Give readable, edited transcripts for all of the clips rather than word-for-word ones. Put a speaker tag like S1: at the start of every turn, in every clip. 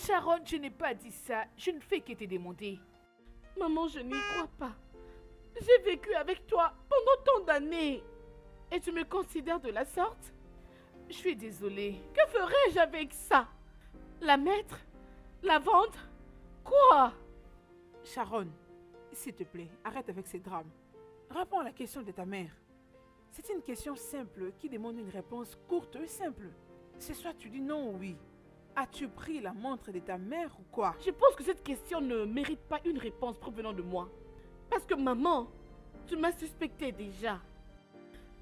S1: Sharon, je n'ai pas dit ça. Je ne fais que te demander.
S2: Maman, je n'y crois pas. J'ai vécu avec toi pendant tant d'années. Et tu me considères de la sorte?
S1: Je suis désolée.
S2: Que ferais-je avec ça? La mettre? La vendre? Quoi?
S3: Sharon, s'il te plaît, arrête avec ces drames. Réponds à la question de ta mère. C'est une question simple qui demande une réponse courte et simple. C'est soit tu dis non ou oui. As-tu pris la montre de ta mère ou quoi?
S2: Je pense que cette question ne mérite pas une réponse provenant de moi. Parce que maman, tu m'as suspecté déjà.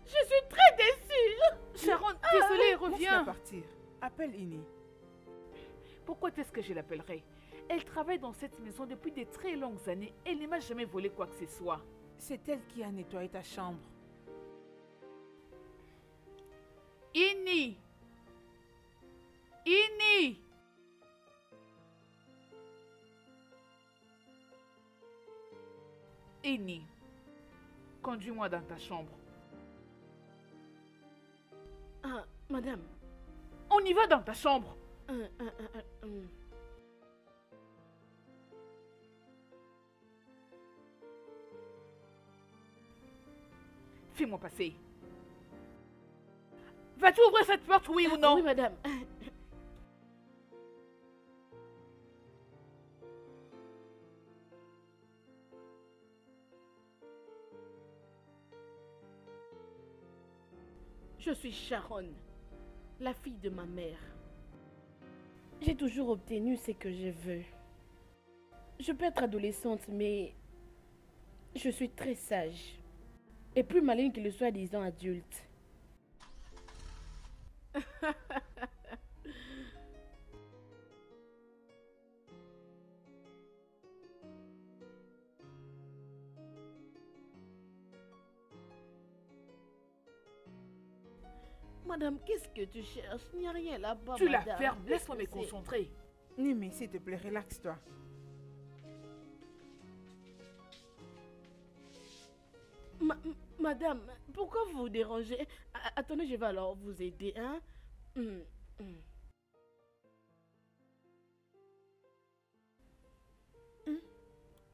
S2: Je suis très déçue.
S1: Sharon, désolée,
S3: Laisse-la
S1: reviens.
S3: partir. Appelle Ini.
S1: Pourquoi est-ce que je l'appellerai? Elle travaille dans cette maison depuis de très longues années. Elle ne m'a jamais volé quoi que ce soit.
S3: C'est elle qui a nettoyé ta chambre.
S1: Ini! Ini! Ini, conduis-moi dans ta chambre.
S2: Ah, madame.
S1: On y va dans ta chambre. Fais-moi passer. Vas-tu ouvrir cette porte, oui ou non?
S2: Oui, madame. Je suis Sharon, la fille de ma mère. J'ai toujours obtenu ce que je veux. Je peux être adolescente, mais je suis très sage. Et plus maligne que le soi-disant adulte. Madame, qu'est-ce que tu cherches? Il n'y a rien là-bas,
S1: Tu la
S2: madame.
S1: fermes, laisse-moi me
S2: Qu'est-ce que c'est?
S1: concentrer.
S3: Nimi, s'il te plaît, relaxe-toi.
S2: Madame, pourquoi vous vous dérangez? Attendez, je vais alors vous aider, hein?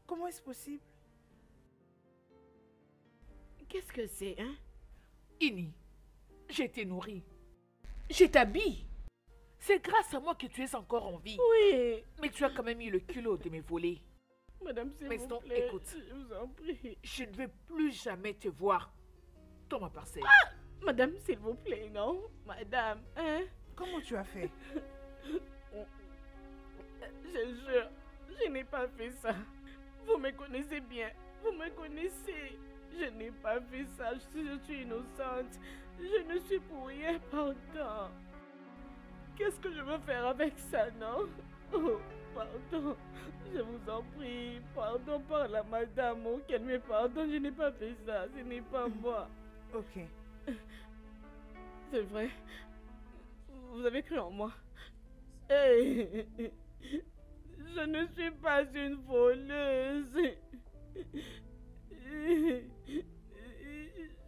S3: Comment est-ce possible?
S2: Qu'est-ce que c'est, hein?
S1: Ini, je t'ai nourri. Je t'habille. C'est grâce à moi que tu es encore en vie.
S2: Oui,
S1: Mais tu as quand même eu le culot de me voler.
S2: madame, s'il
S1: Mais
S2: vous
S1: non,
S2: plaît,
S1: écoute.
S2: je vous en prie.
S1: Je ne vais plus jamais te voir dans ma parcelle.
S2: Madame, s'il vous plaît, non? Madame, hein?
S3: Comment tu as fait?
S2: Je jure, je n'ai pas fait ça. Vous me connaissez bien, vous me connaissez. Je n'ai pas fait ça, je suis innocente. Je ne suis pour rien, pardon. Qu'est-ce que je veux faire avec ça, non? Oh, pardon, je vous en prie, pardon par la madame, oh, qu'elle me pardonne, je n'ai pas fait ça, ce n'est pas moi.
S3: Ok.
S2: C'est vrai, vous avez cru en moi. Hey, je ne suis pas une voleuse.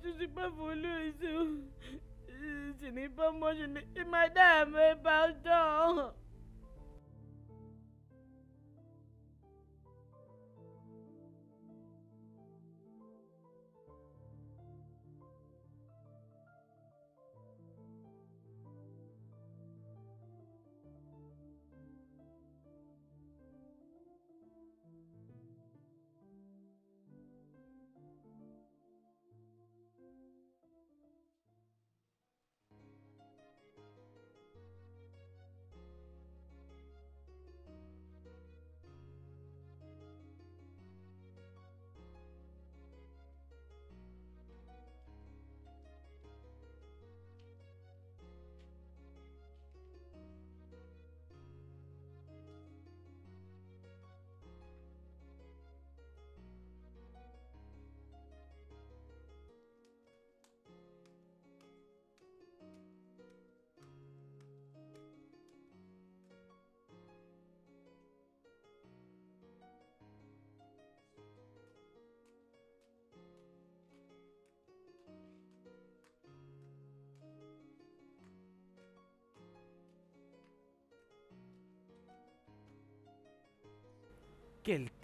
S2: Je ne suis pas voleuse. Ce n'est pas moi, je n'ai... Madame, pardon.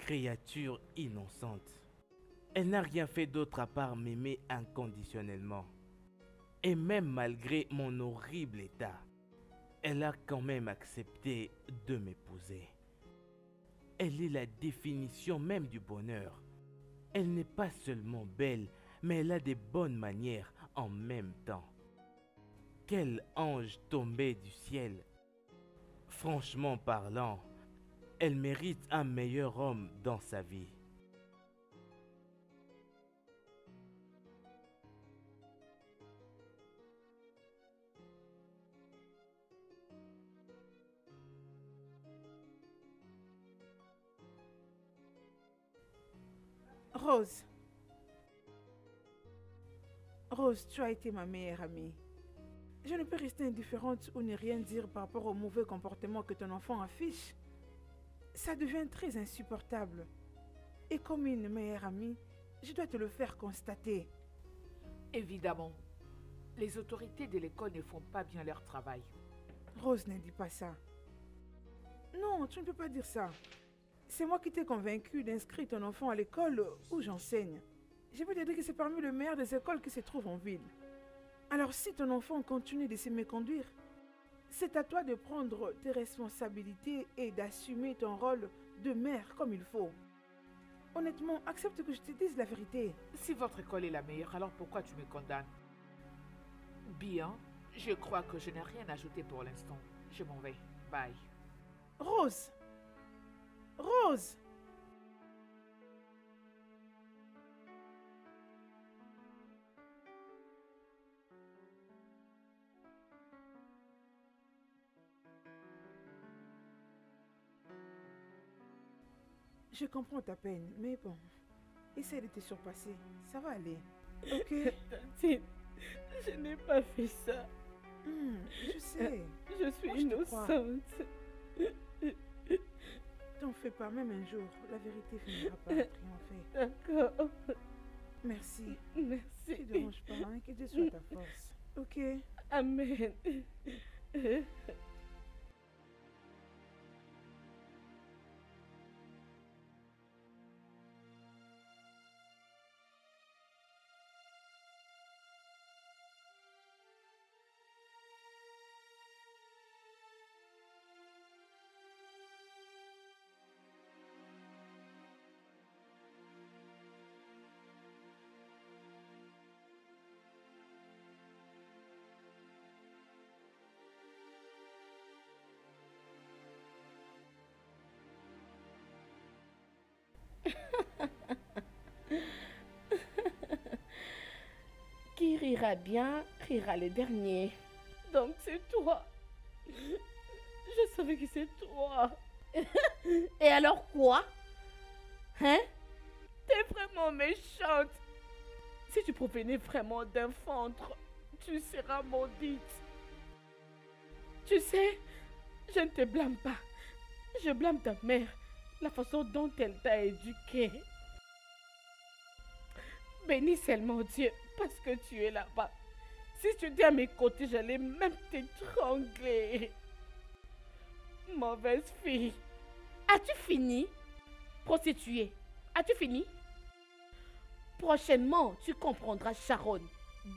S4: créature innocente. Elle n'a rien fait d'autre à part m'aimer inconditionnellement. Et même malgré mon horrible état, elle a quand même accepté de m'épouser. Elle est la définition même du bonheur. Elle n'est pas seulement belle, mais elle a des bonnes manières en même temps. Quel ange tombé du ciel! Franchement parlant, elle mérite un meilleur homme dans sa vie.
S3: Rose. Rose, tu as été ma meilleure amie. Je ne peux rester indifférente ou ne rien dire par rapport au mauvais comportement que ton enfant affiche. Ça devient très insupportable. Et comme une meilleure amie, je dois te le faire constater.
S1: Évidemment, les autorités de l'école ne font pas bien leur travail.
S3: Rose, ne dis pas ça. Non, tu ne peux pas dire ça. C'est moi qui t'ai convaincu d'inscrire ton enfant à l'école où j'enseigne. Je peux te dire que c'est parmi les meilleures des écoles qui se trouvent en ville. Alors si ton enfant continue de se méconduire, c'est à toi de prendre tes responsabilités et d'assumer ton rôle de mère comme il faut. Honnêtement, accepte que je te dise la vérité.
S1: Si votre école est la meilleure, alors pourquoi tu me condamnes? Bien, je crois que je n'ai rien ajouté pour l'instant. Je m'en vais. Bye.
S3: Rose! Rose! Je comprends ta peine, mais bon, essaie de te surpasser. Ça va aller. Ok?
S2: Tantine, je n'ai pas fait ça.
S3: Je sais.
S2: Je suis
S3: Moi, je te crois.
S2: innocente.
S3: T'en fais pas, même un jour, la vérité finira par triompher.
S2: D'accord.
S3: Merci.
S2: Merci.
S3: Ne te dérange pas, hein, que Dieu soit ta force. Ok?
S2: Amen. Qui rira bien, rira le dernier. Donc c'est toi. Je savais que c'est toi. Et alors quoi? Hein? T'es vraiment méchante. Si tu provenais vraiment d'un ventre, tu seras maudite. Tu sais, je ne te blâme pas. Je blâme ta mère, la façon dont elle t'a éduquée. Bénis seulement Dieu parce que tu es là-bas. Si tu étais à mes côtés, j'allais même t'étrangler. Mauvaise fille. As-tu fini? Prostituée, as-tu fini? Prochainement, tu comprendras, Sharon.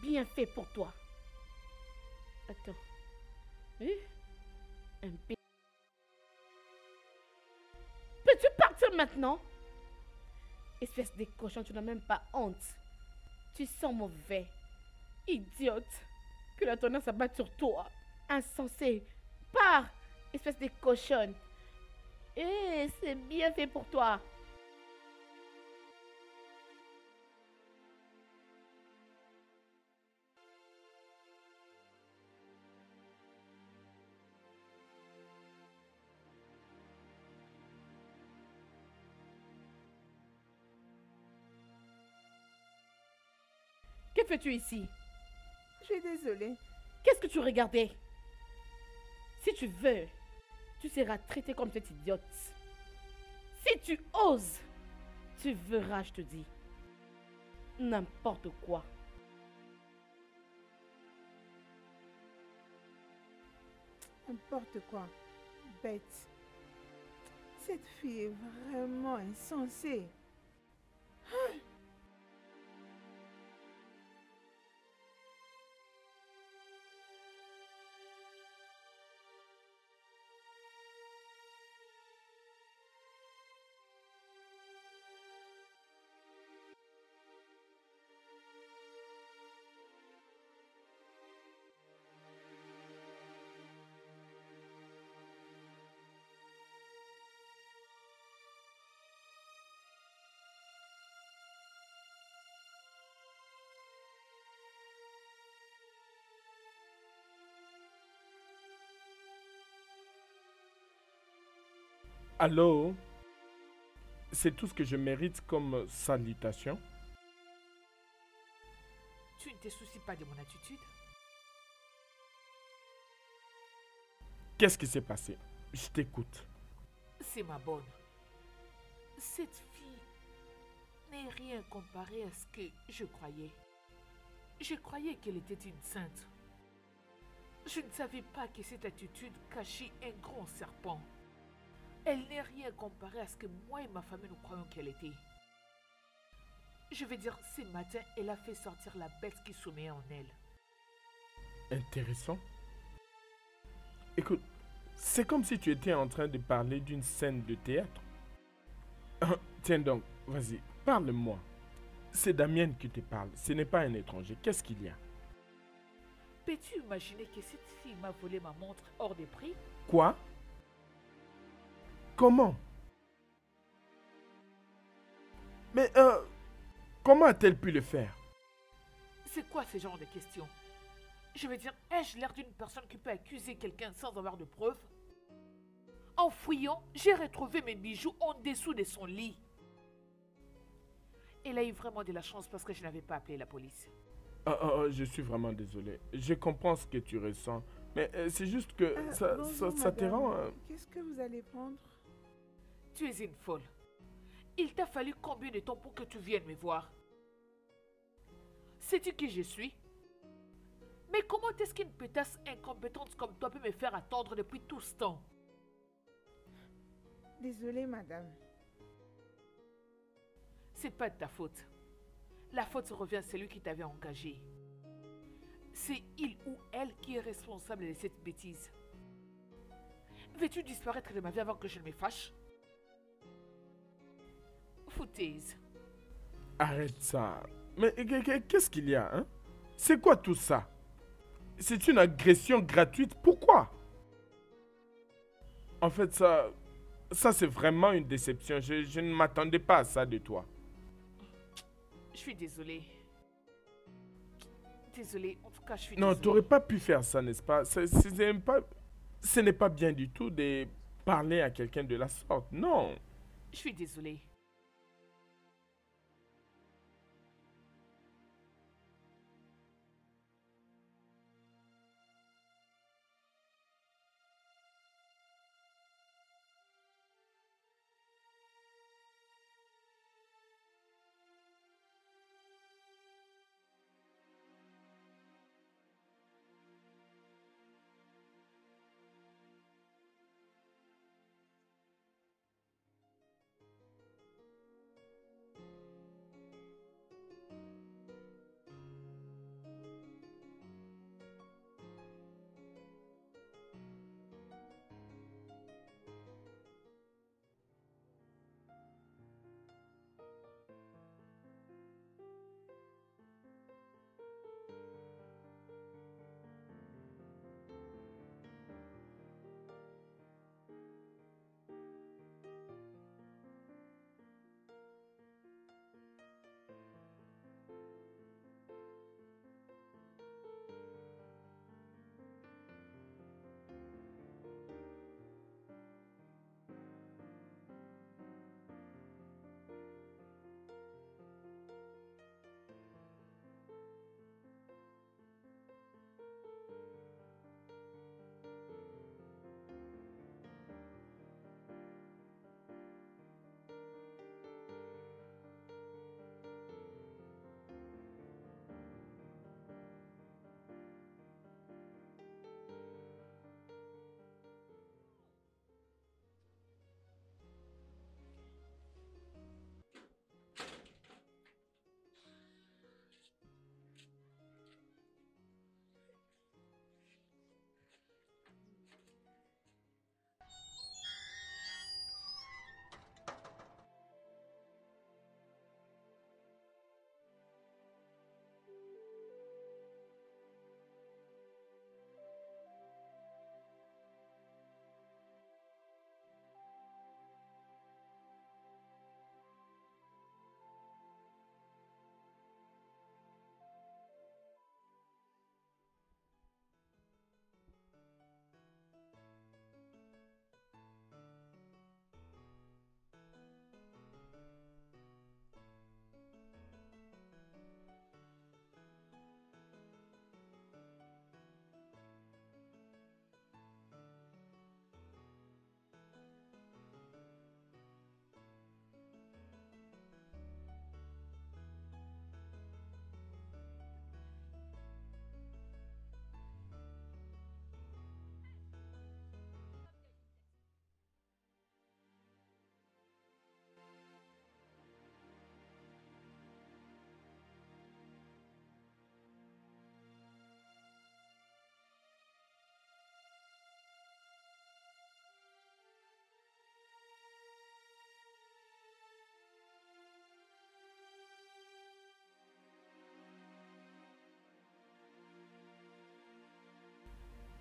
S2: Bien fait pour toi. Attends. Oui? Un peu. Peux-tu partir maintenant? Espèce de cochon, tu n'as même pas honte. Tu sens mauvais. Idiote. Que la tonnerre s'abatte sur toi. Insensé. Pars, espèce de cochonne. Eh, c'est bien fait pour toi. Que fais-tu ici?
S3: Je suis désolée.
S2: Qu'est-ce que tu regardais? Si tu veux, tu seras traité comme cette idiote. Si tu oses, tu verras, je te dis. N'importe quoi.
S3: N'importe quoi. Bête. Cette fille est vraiment insensée.
S5: Allô? C'est tout ce que je mérite comme salutation?
S1: Tu ne te soucies pas de mon attitude?
S5: Qu'est-ce qui s'est passé? Je t'écoute.
S1: C'est ma bonne. Cette fille n'est rien comparé à ce que je croyais. Je croyais qu'elle était une sainte. Je ne savais pas que cette attitude cachait un grand serpent. Elle n'est rien comparée à ce que moi et ma famille nous croyons qu'elle était. Je veux dire, ce matin, elle a fait sortir la bête qui sommeillait en elle.
S5: Intéressant. Écoute, c'est comme si tu étais en train de parler d'une scène de théâtre. Tiens donc, vas-y, parle-moi. C'est Damienne qui te parle, ce n'est pas un étranger. Qu'est-ce qu'il y a?
S1: Peux-tu imaginer que cette fille m'a volé ma montre hors de prix?
S5: Quoi? Comment? Mais comment a-t-elle pu le faire?
S1: C'est quoi ce genre de questions? Je veux dire, ai-je l'air d'une personne qui peut accuser quelqu'un sans avoir de preuves? En fouillant, j'ai retrouvé mes bijoux en dessous de son lit. Elle a eu vraiment de la chance parce que je n'avais pas appelé la police.
S5: Je suis vraiment désolé. Je comprends ce que tu ressens. Mais c'est juste que
S3: Bonjour,
S5: ça te
S3: madame.
S5: rend...
S3: Qu'est-ce que vous allez prendre?
S1: Tu es une folle. Il t'a fallu combien de temps pour que tu viennes me voir? Sais-tu qui je suis? Mais comment est-ce qu'une pétasse incompétente comme toi peut me faire attendre depuis tout ce temps?
S3: Désolée, madame.
S1: C'est pas de ta faute. La faute revient à celui qui t'avait engagé. C'est il ou elle qui est responsable de cette bêtise. Veux-tu disparaître de ma vie avant que je ne me fâche? Foutaise.
S5: Arrête ça. Mais qu'est-ce qu'il y a, hein? C'est quoi tout ça? C'est une agression gratuite. Pourquoi? En fait, ça c'est vraiment une déception. Je ne m'attendais pas à ça de toi.
S1: Je suis désolée. Désolée, en tout cas, je suis
S5: Non,
S1: désolée.
S5: tu n'aurais pas pu faire ça, n'est-ce pas? Ce n'est pas bien du tout de parler à quelqu'un de la sorte. Non.
S1: Je suis désolée.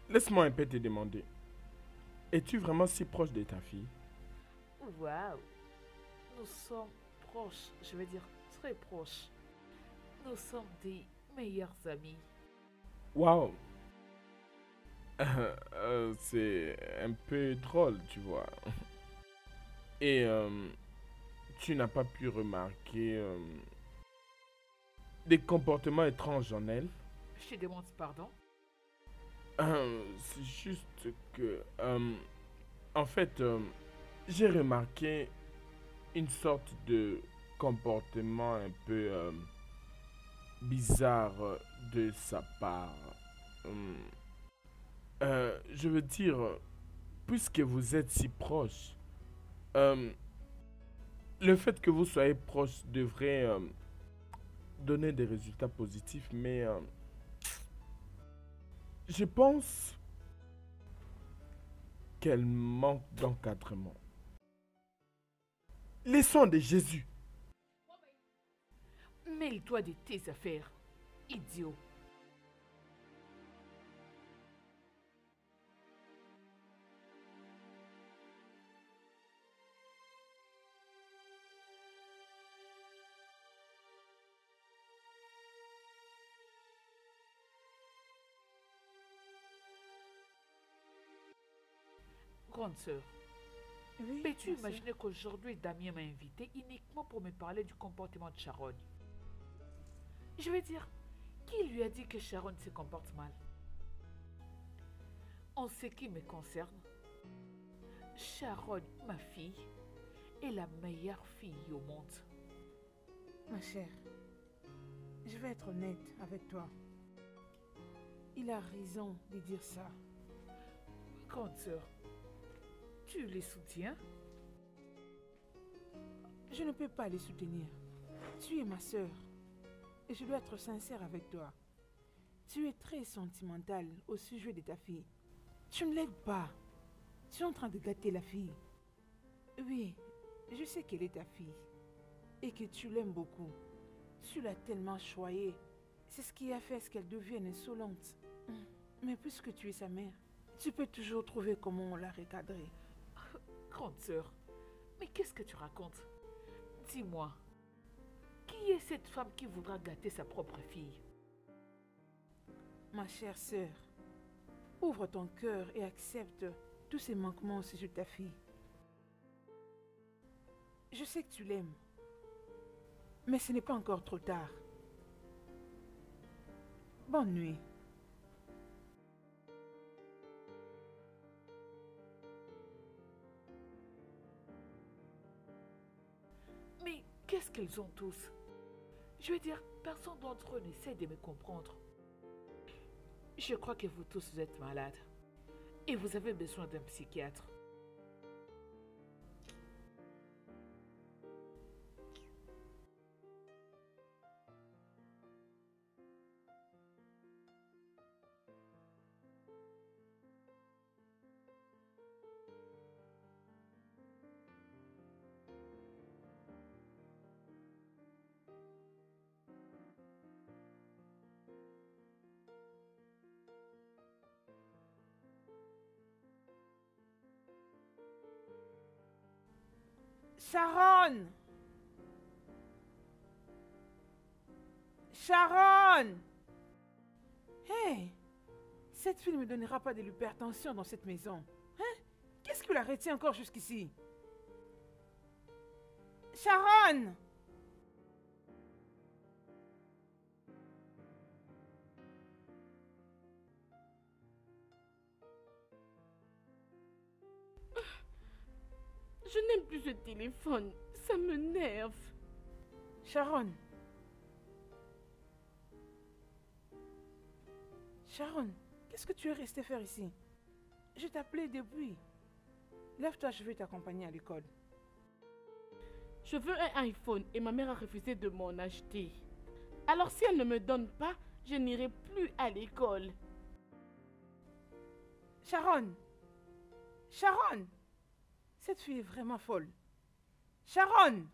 S5: Laisse-moi un peu te demander. Es-tu vraiment si proche de ta fille?
S1: Waouh. Nous sommes proches, je veux dire très proches. Nous sommes des meilleurs amis.
S5: Waouh! C'est un peu drôle, tu vois. Et tu n'as pas pu remarquer des comportements étranges en elle?
S1: Je te demande pardon.
S5: C'est juste que, en fait, j'ai remarqué une sorte de comportement un peu bizarre de sa part. Je veux dire, puisque vous êtes si proches, euh, le fait que vous soyez proches devrait donner des résultats positifs, mais je pense qu'elle manque d'encadrement. Laissons de Jésus.
S1: Mêle-toi de tes affaires, idiot. Grande sœur,
S3: Oui,
S1: peux-tu
S3: ma sœur.
S1: imaginer qu'aujourd'hui Damien m'a invité uniquement pour me parler du comportement de Sharon? Je veux dire, qui lui a dit que Sharon se comporte mal? En ce qui me concerne, Sharon, ma fille, est la meilleure fille au monde.
S3: Ma chère, je vais être honnête avec toi. Il a raison de dire ça.
S1: Grande sœur, tu les soutiens?
S3: Je ne peux pas les soutenir. Tu es ma sœur. Et je dois être sincère avec toi. Tu es très sentimentale au sujet de ta fille. Tu ne l'aides pas. Tu es en train de gâter la fille. Oui, je sais qu'elle est ta fille. Et que tu l'aimes beaucoup. Tu l'as tellement choyée. C'est ce qui a fait ce qu'elle devienne insolente. Mais puisque tu es sa mère, tu peux toujours trouver comment la recadrer.
S1: Grande sœur, mais qu'est-ce que tu racontes? Dis-moi, qui est cette femme qui voudra gâter sa propre fille?
S3: Ma chère sœur, ouvre ton cœur et accepte tous ces manquements au sujet de ta fille. Je sais que tu l'aimes, mais ce n'est pas encore trop tard. Bonne nuit.
S1: Mais qu'est-ce qu'ils ont tous? Je veux dire, personne d'entre eux n'essaie de me comprendre. Je crois que vous tous vous êtes malades. Et vous avez besoin d'un psychiatre.
S3: Sharon! Sharon! Hey! Cette fille ne me donnera pas de l'hypertension dans cette maison. Hein? Qu'est-ce qui la retient encore jusqu'ici? Sharon!
S2: Je n'aime plus ce téléphone. Ça me nerve.
S3: Sharon! Sharon, qu'est-ce que tu es restée faire ici? Je t'appelais depuis. Lève-toi, je vais t'accompagner à l'école.
S2: Je veux un iPhone et ma mère a refusé de m'en acheter. Alors si elle ne me donne pas, je n'irai plus à l'école.
S3: Sharon! Sharon! Cette fille est vraiment folle. Sharon!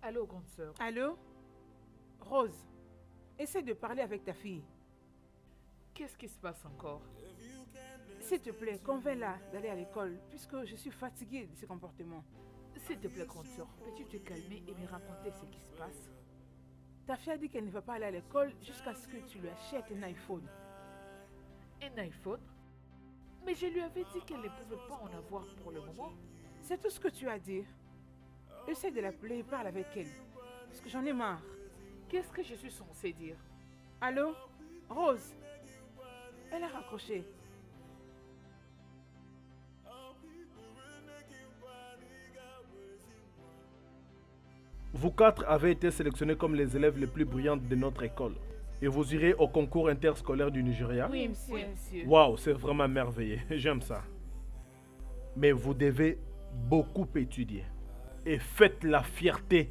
S1: Allô, grande sœur.
S3: Allô? Rose, essaie de parler avec ta fille.
S1: Qu'est-ce qui se passe encore?
S3: S'il te plaît, convainc-la d'aller à l'école, puisque je suis fatiguée de ses comportements.
S1: S'il te plaît, grande sœur, peux-tu te calmer et me raconter ce qui se passe?
S3: Ta fille a dit qu'elle ne va pas aller à l'école jusqu'à ce que tu lui achètes un iPhone.
S1: Un iPhone? Mais je lui avais dit qu'elle ne pouvait pas en avoir pour le moment.
S3: C'est tout ce que tu as dit. Essaie de l'appeler et parle avec elle. Parce que j'en ai marre.
S1: Qu'est-ce que je suis censée dire?
S3: Allô? Rose? Elle a raccroché.
S6: Vous quatre avez été sélectionnés comme les élèves les plus brillants de notre école. Et vous irez au concours interscolaire du Nigeria.
S3: Oui, monsieur.
S1: Oui, monsieur.
S6: Waouh, c'est vraiment merveilleux. J'aime ça. Mais vous devez beaucoup étudier. Et faites la fierté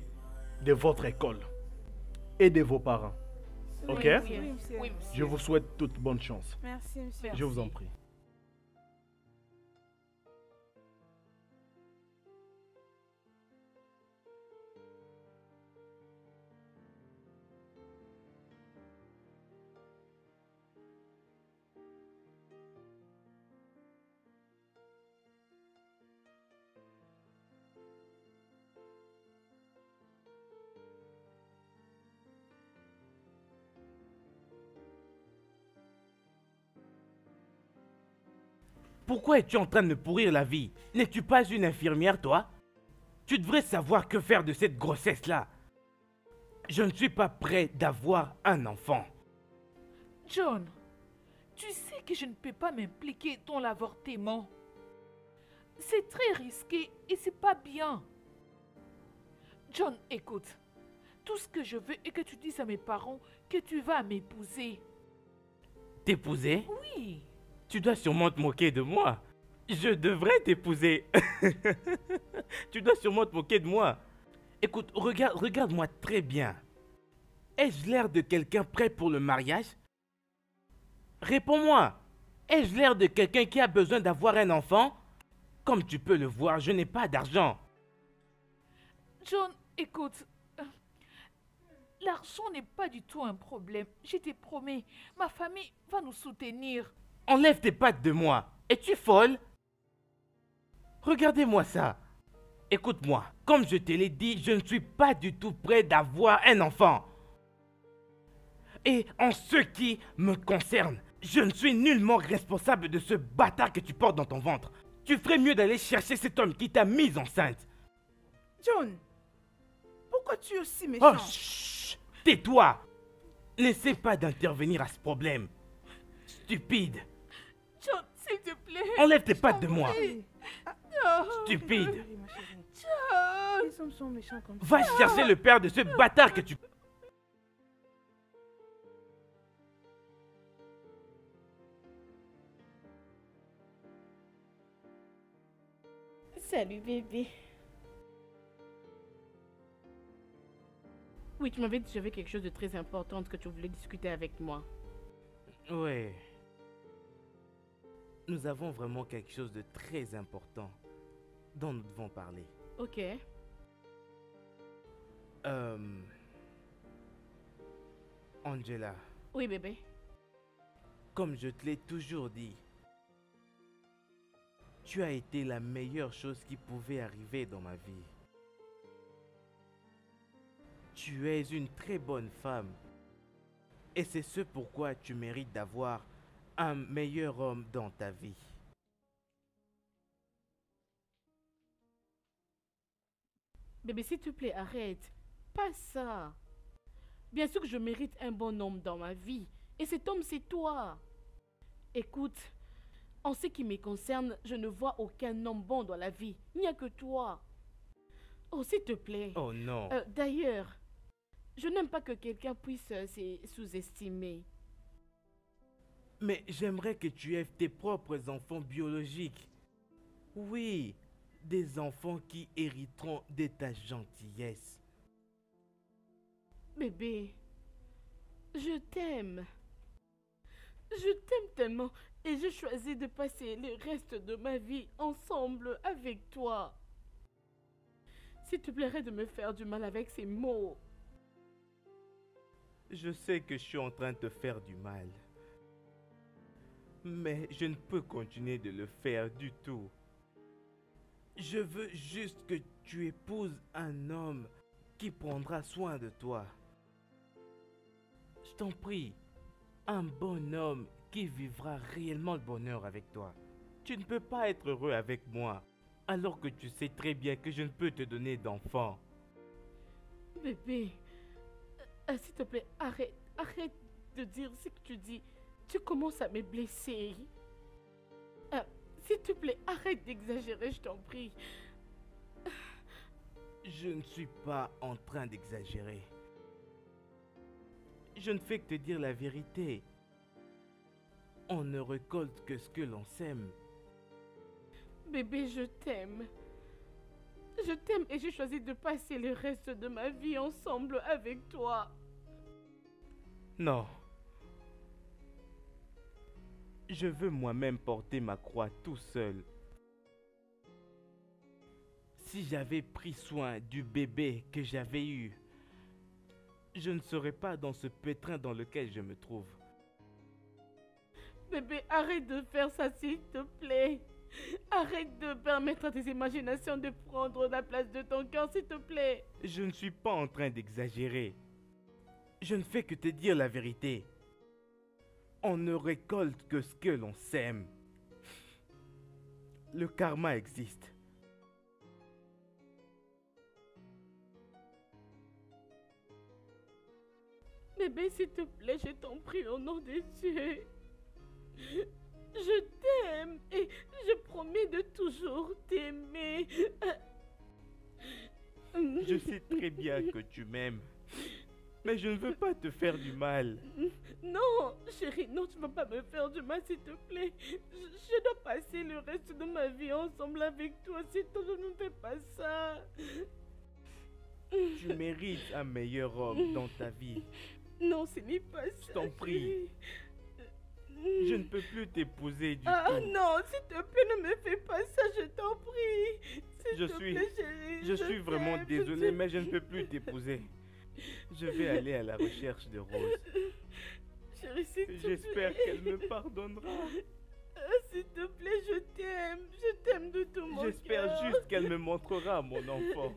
S6: de votre école. Et de vos parents. Ok?
S3: Oui, monsieur.
S1: Oui, monsieur.
S6: Je vous souhaite toute bonne chance.
S3: Merci, monsieur.
S6: Je vous en prie.
S4: Pourquoi es-tu en train de me pourrir la vie? N'es-tu pas une infirmière, toi? Tu devrais savoir que faire de cette grossesse-là. Je ne suis pas prêt d'avoir un enfant.
S1: John, tu sais que je ne peux pas m'impliquer dans l'avortement. C'est très risqué et c'est pas bien. John, écoute. Tout ce que je veux est que tu dises à mes parents que tu vas m'épouser.
S4: T'épouser?
S1: Oui.
S4: Tu dois sûrement te moquer de moi. Je devrais t'épouser. Tu dois sûrement te moquer de moi. Écoute, regarde-moi très bien. Ai-je l'air de quelqu'un prêt pour le mariage? Réponds-moi. Ai-je l'air de quelqu'un qui a besoin d'avoir un enfant? Comme tu peux le voir, je n'ai pas d'argent.
S1: John, écoute. L'argent n'est pas du tout un problème. Je te promets, ma famille va nous soutenir.
S4: Enlève tes pattes de moi. Es-tu folle? Regardez-moi ça. Écoute-moi, comme je te l'ai dit, je ne suis pas du tout prêt d'avoir un enfant. Et en ce qui me concerne, je ne suis nullement responsable de ce bâtard que tu portes dans ton ventre. Tu ferais mieux d'aller chercher cet homme qui t'a mise enceinte.
S3: John, pourquoi tu es aussi méchant?
S4: Oh, chut, tais-toi. N'essaie pas d'intervenir à ce problème. Stupide.
S1: John, s'il te plaît.
S4: Enlève tes pattes de moi.
S1: Non.
S4: Stupide.
S3: Oui, ma chérie.
S1: John.
S3: Les hommes sont méchants comme ça.
S4: Va chercher le père de ce bâtard que tu...
S2: Salut bébé. Oui, tu m'avais dit que j'avais quelque chose de très important que tu voulais discuter avec moi.
S4: Ouais. Nous avons vraiment quelque chose de très important dont nous devons parler.
S2: Ok.
S4: Angela,
S2: Oui bébé.
S4: comme je te l'ai toujours dit, tu as été la meilleure chose qui pouvait arriver dans ma vie. Tu es une très bonne femme. Et c'est ce pourquoi tu mérites d'avoir un meilleur homme dans ta vie.
S2: Bébé, s'il te plaît, arrête. Pas ça. Bien sûr que je mérite un bon homme dans ma vie. Et cet homme, c'est toi. Écoute, en ce qui me concerne, je ne vois aucun homme bon dans la vie. Il n'y a que toi. Oh, s'il te plaît.
S4: Oh non.
S2: D'ailleurs, je n'aime pas que quelqu'un puisse se sous-estimer.
S4: Mais j'aimerais que tu aies tes propres enfants biologiques. Oui, des enfants qui hériteront de ta gentillesse.
S2: Bébé, je t'aime. Je t'aime tellement et j'ai choisi de passer le reste de ma vie ensemble avec toi. S'il te plairait de me faire du mal avec ces mots.
S4: Je sais que je suis en train de te faire du mal. Mais je ne peux continuer de le faire du tout. Je veux juste que tu épouses un homme qui prendra soin de toi. Je t'en prie, un bon homme qui vivra réellement le bonheur avec toi. Tu ne peux pas être heureux avec moi, alors que tu sais très bien que je ne peux te donner d'enfant.
S2: Bébé, s'il te plaît, arrête de dire ce que tu dis. Tu commences à me blesser. S'il te plaît, arrête d'exagérer, je t'en prie.
S4: Je ne suis pas en train d'exagérer. Je ne fais que te dire la vérité. On ne récolte que ce que l'on sème.
S2: Bébé, je t'aime. Je t'aime et j'ai choisi de passer le reste de ma vie ensemble avec toi.
S4: Non. Je veux moi-même porter ma croix tout seul. Si j'avais pris soin du bébé que j'avais eu, je ne serais pas dans ce pétrin dans lequel je me trouve.
S2: Bébé, arrête de faire ça, s'il te plaît. Arrête de permettre à tes imaginations de prendre la place de ton cœur, s'il te plaît.
S4: Je ne suis pas en train d'exagérer. Je ne fais que te dire la vérité. On ne récolte que ce que l'on sème. Le karma existe.
S2: Bébé, s'il te plaît, je t'en prie au nom de Dieu. Je t'aime et je promets de toujours t'aimer.
S4: Je sais très bien que tu m'aimes. Mais je ne veux pas te faire du mal.
S2: Non, chérie, non, tu ne vas pas me faire du mal, s'il te plaît. Je dois passer le reste de ma vie ensemble avec toi. S'il te plaît, ne me fais pas ça.
S4: Tu mérites un meilleur homme dans ta vie.
S2: Non, ce n'est pas ça.
S4: Je t'en prie. Je ne peux plus t'épouser du
S2: Ah
S4: tout.
S2: non, s'il te plaît, ne me fais pas ça, je t'en prie.
S4: Je suis vraiment désolé, mais je ne peux plus t'épouser. Je vais aller à la recherche de Rose.
S2: Chérie, s'il te plaît.
S4: J'espère qu'elle me pardonnera.
S2: S'il te plaît, je t'aime de tout mon cœur.
S4: J'espère juste qu'elle me montrera mon enfant.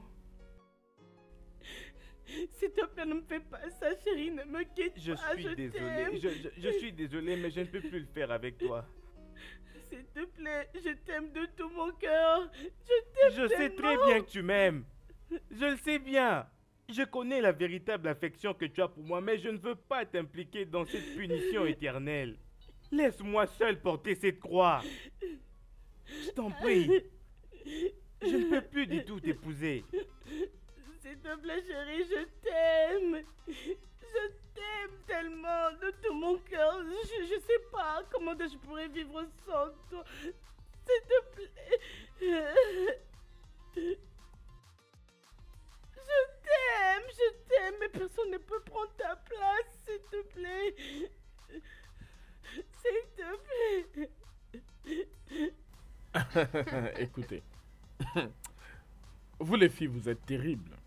S2: S'il te plaît, ne me fais pas ça, chérie, ne me quitte
S4: Je
S2: pas,
S4: suis désolé, je suis désolé, mais je ne peux plus le faire avec toi.
S2: S'il te plaît, je t'aime de tout mon cœur.
S4: Je sais très bien que tu m'aimes. Je le sais bien. Je connais la véritable affection que tu as pour moi, mais je ne veux pas t'impliquer dans cette punition éternelle. Laisse-moi seul porter cette croix. Je t'en prie. Je ne peux plus du tout t'épouser.
S2: S'il te plaît, chérie, je t'aime. Je t'aime tellement de tout mon cœur. Je sais pas comment je pourrais vivre sans toi. S'il te plaît. Je t'aime, mais personne ne peut prendre ta place, s'il te plaît. S'il te plaît.
S5: Écoutez, vous les filles, vous êtes terribles.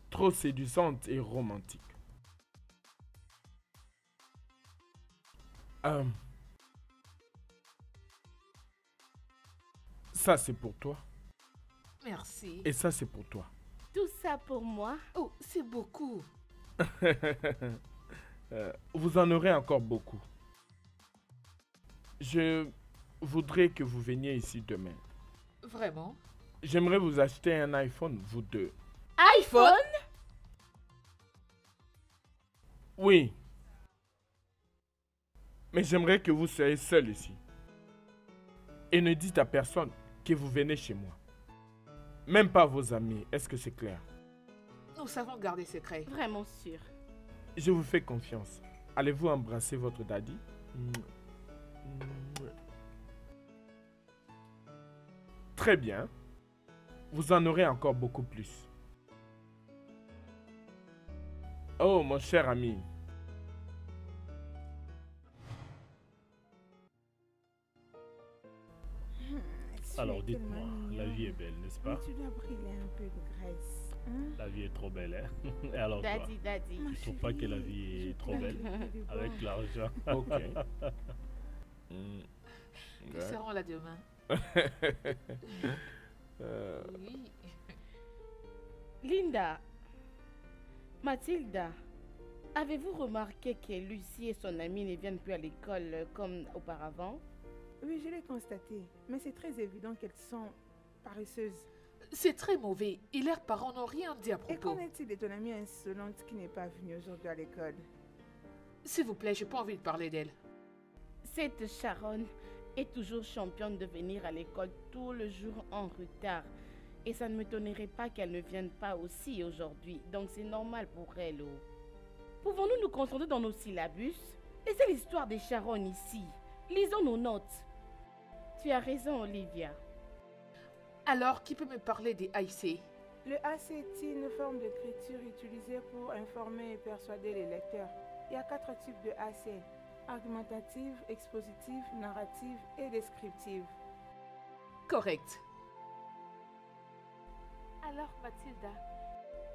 S5: Trop séduisantes et romantiques. Ça, c'est pour toi.
S1: Merci.
S5: Et ça, c'est pour toi.
S2: Tout ça pour moi.
S1: Oh, c'est beaucoup.
S5: Vous en aurez encore beaucoup. Je voudrais que vous veniez ici demain.
S1: Vraiment?
S5: J'aimerais vous acheter un iPhone, vous deux.
S2: iPhone?
S5: Oui. Mais j'aimerais que vous soyez seul ici. Et ne dites à personne que vous venez chez moi. Même pas vos amis. Est-ce que c'est clair?
S1: Nous savons garder secret.
S2: Vraiment sûr.
S5: Je vous fais confiance. Allez-vous embrasser votre daddy? Très bien. Vous en aurez encore beaucoup plus. Oh, mon cher ami.
S3: Tu
S6: Alors
S3: es
S6: dites-moi,
S3: tellement
S6: la
S3: mignon.
S6: vie est belle, n'est-ce
S3: Mais
S6: pas?
S3: tu dois briller un peu de graisse. Hein?
S6: La vie est trop belle, hein? Et alors toi,
S2: Daddy.
S3: Ma
S6: tu trouves pas que la
S3: chérie,
S6: vie
S3: je
S6: est trop
S3: t'aime,
S6: belle
S3: je veux les
S6: avec
S3: voir.
S6: l'argent?
S5: Ok. Hmm.
S1: Nous
S5: Ouais.
S1: serons là demain.
S5: Euh,
S1: Oui.
S2: Linda, Mathilda, avez-vous remarqué que Lucie et son amie ne viennent plus à l'école comme auparavant?
S3: Oui, je l'ai constaté. Mais c'est très évident qu'elles sont paresseuses.
S1: C'est très mauvais et leurs parents n'ont rien dit à
S3: Et
S1: propos.
S3: qu'en est-il de ton amie insolente qui n'est pas venue aujourd'hui à l'école?
S1: S'il vous plaît, j'ai pas envie de parler d'elle.
S2: Cette Sharon est toujours championne de venir à l'école tout le jour en retard. Et ça ne m'étonnerait pas qu'elle ne vienne pas aussi aujourd'hui. Donc c'est normal pour elle. Oh. Pouvons-nous nous concentrer dans nos syllabus? Laissez l'histoire de Sharon ici. Lisons nos notes. Tu as raison, Olivia.
S1: Alors, qui peut me parler des AIC?
S3: Le AC est une forme d'écriture utilisée pour informer et persuader les lecteurs. Il y a 4 types de AC: argumentative, expositive, narrative et descriptive.
S1: Correct. Alors, Mathilda,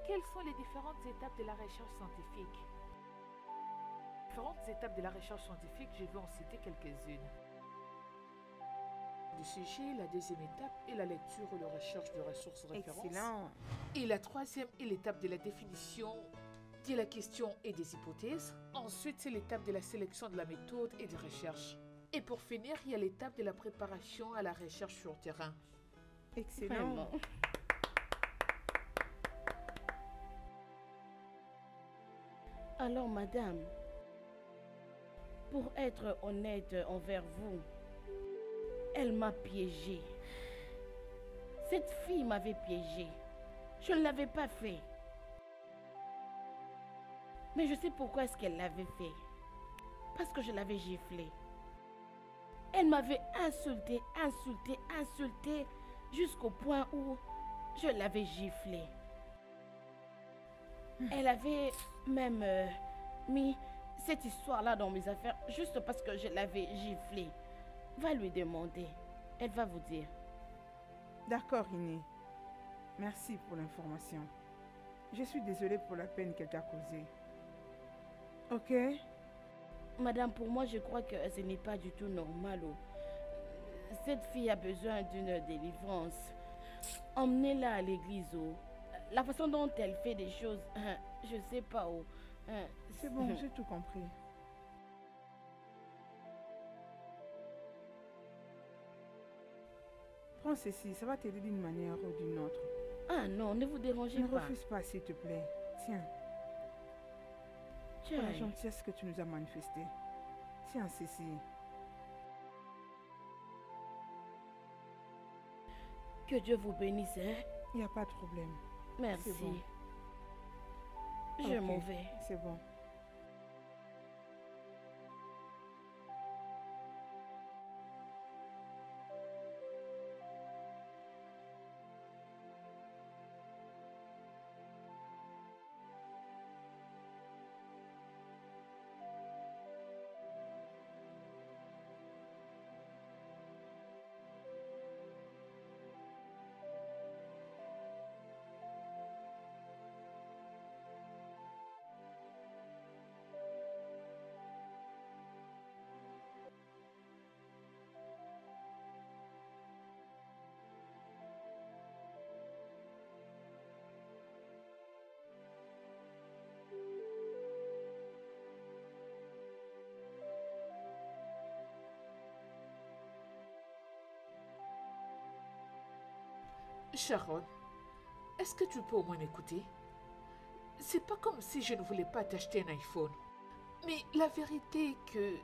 S1: quelles sont les différentes étapes de la recherche scientifique? Différentes étapes de la recherche scientifique, je vais en citer quelques-unes. Le sujet, la deuxième étape est la lecture ou la recherche de ressources références.
S3: Excellent.
S1: Et la troisième est l'étape de la définition de la question et des hypothèses. Ensuite, c'est l'étape de la sélection de la méthode et des recherches. Et pour finir, il y a l'étape de la préparation à la recherche sur terrain.
S3: Excellent.
S2: Vraiment. Alors, madame, pour être honnête envers vous, elle m'a piégée. Cette fille m'avait piégée. Je ne l'avais pas fait. Mais je sais pourquoi est-ce qu'elle l'avait fait. Parce que je l'avais giflée. Elle m'avait insultée, jusqu'au point où je l'avais giflée. Elle avait même mis cette histoire-là dans mes affaires juste parce que je l'avais giflée. Va lui demander. Elle va vous dire.
S3: D'accord, Iné. Merci pour l'information. Je suis désolée pour la peine qu'elle t'a causée. Ok?
S2: Madame, pour moi, je crois que ce n'est pas du tout normal. Oh. Cette fille a besoin d'une délivrance. Emmenez-la à l'église. Oh. La façon dont elle fait des choses, je sais pas. Oh.
S3: C'est bon, j'ai tout compris. Prends ceci, ça va t'aider d'une manière ou d'une autre.
S2: Ah non, ne vous dérangez
S3: Ne
S2: pas.
S3: refuse pas, s'il te plaît. Tiens, pour
S2: Tiens,
S3: la gentillesse que tu nous as manifestée. Tiens, ceci.
S2: que Dieu vous bénisse. Hein?
S3: Il n'y a pas de problème.
S2: Merci.
S3: C'est bon.
S2: Je
S3: Ok,
S2: m'en vais.
S3: C'est bon.
S1: Sharon, est-ce que tu peux au moins m'écouter? C'est pas comme si je ne voulais pas t'acheter un iPhone. Mais la vérité est que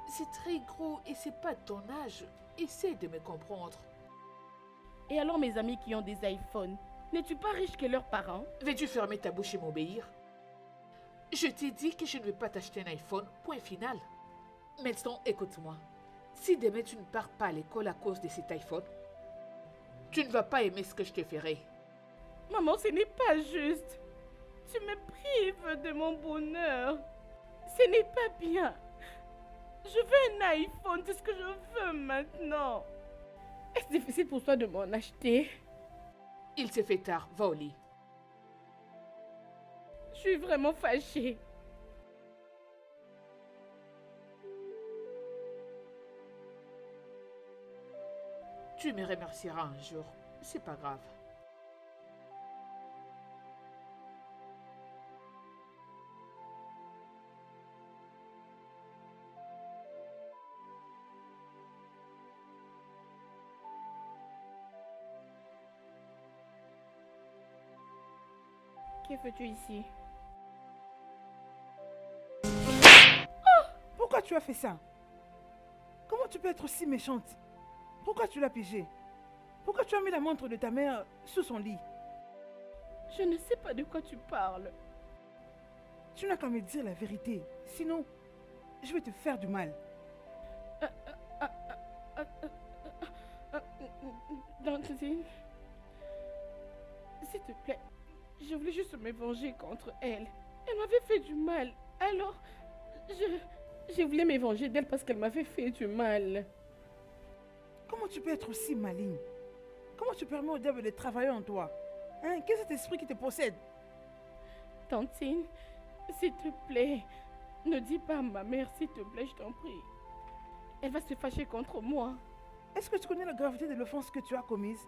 S1: c'est très gros et c'est pas ton âge. Essaie de me comprendre.
S2: Et alors mes amis qui ont des iPhones, n'es-tu pas riche que leurs parents?
S1: Veux-tu fermer ta bouche et m'obéir? Je t'ai dit que je ne vais pas t'acheter un iPhone, point final. Maintenant, écoute-moi. Si demain tu ne pars pas à l'école à cause de cet iPhone, tu ne vas pas aimer ce que je te ferai.
S2: Maman, ce n'est pas juste. Tu me prives de mon bonheur. Ce n'est pas bien. Je veux un iPhone, c'est ce que je veux maintenant. Est-ce difficile pour toi de m'en acheter?
S1: Il s'est fait tard, va au lit.
S2: Je suis vraiment fâchée.
S1: Tu me remercieras un jour, c'est pas grave.
S2: Que fais-tu ici?
S3: Pourquoi tu as fait ça? Comment tu peux être aussi méchante? Pourquoi tu l'as piégé? Pourquoi tu as mis la montre de ta mère sous son lit?
S2: Je ne sais pas de quoi tu parles.
S3: Tu n'as qu'à me dire la vérité. Sinon, je vais te faire du mal.
S2: Dantine, s'il te plaît, je voulais juste me venger contre elle. Elle m'avait fait du mal. Alors, je voulais me venger d'elle parce qu'elle m'avait fait du mal.
S3: Comment tu peux être aussi maligne? Comment tu permets au diable de travailler en toi? Hein? Quel est cet esprit qui te possède?
S2: Tantine, s'il te plaît, ne dis pas à ma mère, s'il te plaît, je t'en prie. Elle va se fâcher contre moi.
S3: Est-ce que tu connais la gravité de l'offense que tu as commise?